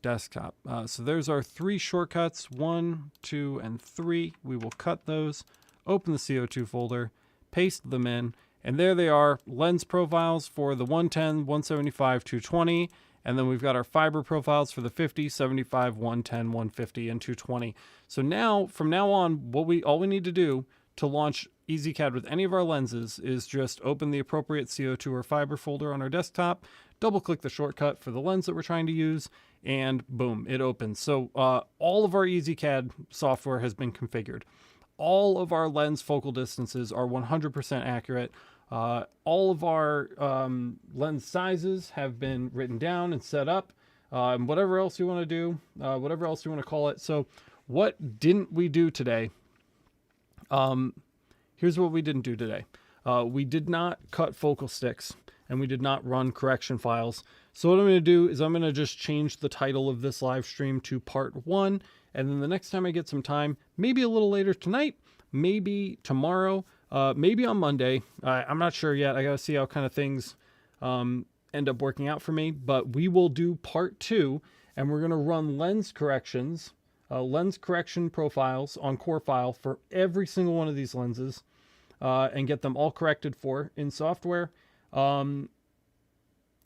desktop. So there's our 3 shortcuts, 1, 2, and 3. We will cut those, open the CO2 folder, paste them in, and there they are, lens profiles for the 110, 175, 220, and then we've got our fiber profiles for the 50, 75, 110, 150, and 220. So now, from now on, all we need to do to launch Ezcad with any of our lenses is just open the appropriate CO2 or fiber folder on our desktop, double-click the shortcut for the lens that we're trying to use, and boom, it opens. So all of our Ezcad software has been configured. All of our lens focal distances are 100% accurate. All of our lens sizes have been written down and set up. And whatever else you want to do, whatever else you want to call it. So what didn't we do today? Here's what we didn't do today. We did not cut focal sticks, and we did not run correction files. So what I'm going to do is I'm going to just change the title of this live stream to part 1. And then the next time I get some time, maybe a little later tonight, maybe tomorrow, maybe on Monday. I'm not sure yet. I got to see how kind of things end up working out for me. But we will do part 2, and we're going to run lens corrections, lens correction profiles on corfile for every single one of these lenses, and get them all corrected for in software. And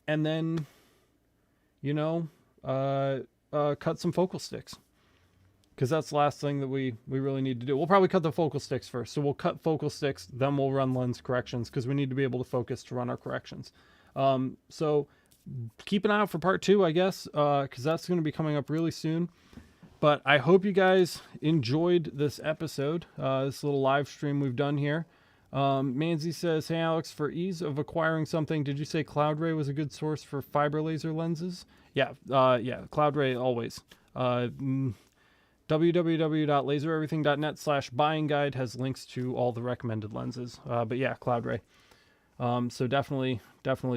then, cut some focal sticks, because that's the last thing that we really need to do. We'll probably cut the focal sticks first. So we'll cut focal sticks, then we'll run lens corrections, because we need to be able to focus to run our corrections. So keep an eye out for part 2, I guess, because that's going to be coming up really soon. But I hope you guys enjoyed this episode, this little live stream we've done here. Manzi says, hey Alex, for ease of acquiring something, did you say Cloud Ray was a good source for fiber laser lenses? Yeah, Cloud Ray always. www.lasereverything.net/buying guide has links to all the recommended lenses. But yeah, Cloud Ray. So definitely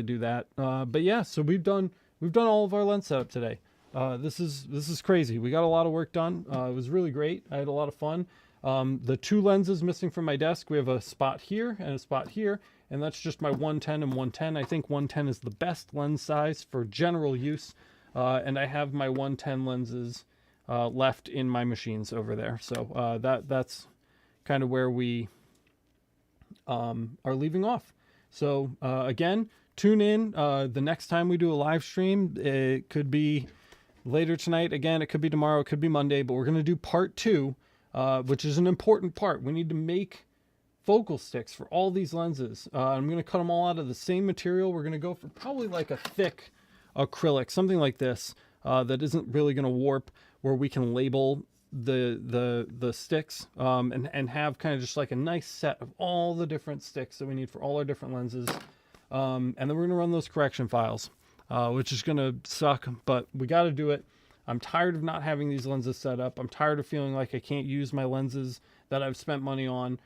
do that. But yeah, so we've done all of our lens setup today. This is crazy. We got a lot of work done. It was really great. I had a lot of fun. The 2 lenses missing from my desk, we have a spot here and a spot here, and that's just my 110 and 110. I think 110 is the best lens size for general use, and I have my 110 lenses left in my machines over there. So that's kind of where we are leaving off. So again, tune in the next time we do a live stream. It could be later tonight. Again, it could be tomorrow. It could be Monday. But we're going to do part 2. Which is an important part. We need to make focal sticks for all these lenses. I'm going to cut them all out of the same material. We're going to go for probably like a thick acrylic, something like this, that isn't really going to warp, where we can label the sticks, and have kind of just like a nice set of all the different sticks that we need for all our different lenses. And then we're going to run those correction files, which is going to suck, but we got to do it. I'm tired of not having these lenses set up. I'm tired of feeling like I can't use my lenses that I've spent money on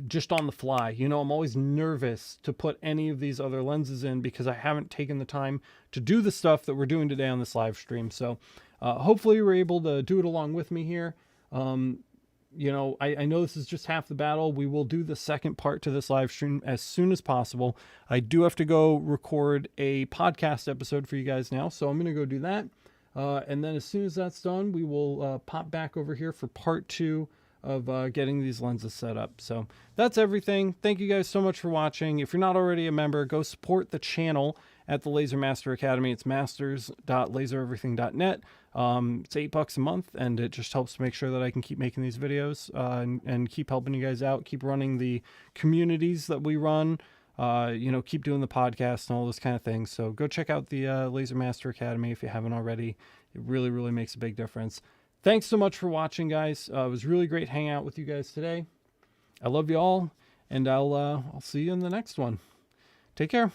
just on the fly. I'm always nervous to put any of these other lenses in because I haven't taken the time to do the stuff that we're doing today on this live stream. So hopefully we're able to do it along with me here. I know this is just half the battle. We will do the second part to this live stream as soon as possible. I do have to go record a podcast episode for you guys now, so I'm going to go do that. And then as soon as that's done, we will pop back over here for part 2 of getting these lenses set up. So that's everything. Thank you guys so much for watching. If you're not already a member, go support the channel at the Laser Master Academy. It's masters.lasereverything.net. It's $8 a month, and it just helps to make sure that I can keep making these videos and keep helping you guys out, keep running the communities that we run. Keep doing the podcast and all those kind of things. So go check out the Laser Master Academy if you haven't already. It really, really makes a big difference. Thanks so much for watching, guys. It was really great hanging out with you guys today. I love you all, and I'll see you in the next one. Take care.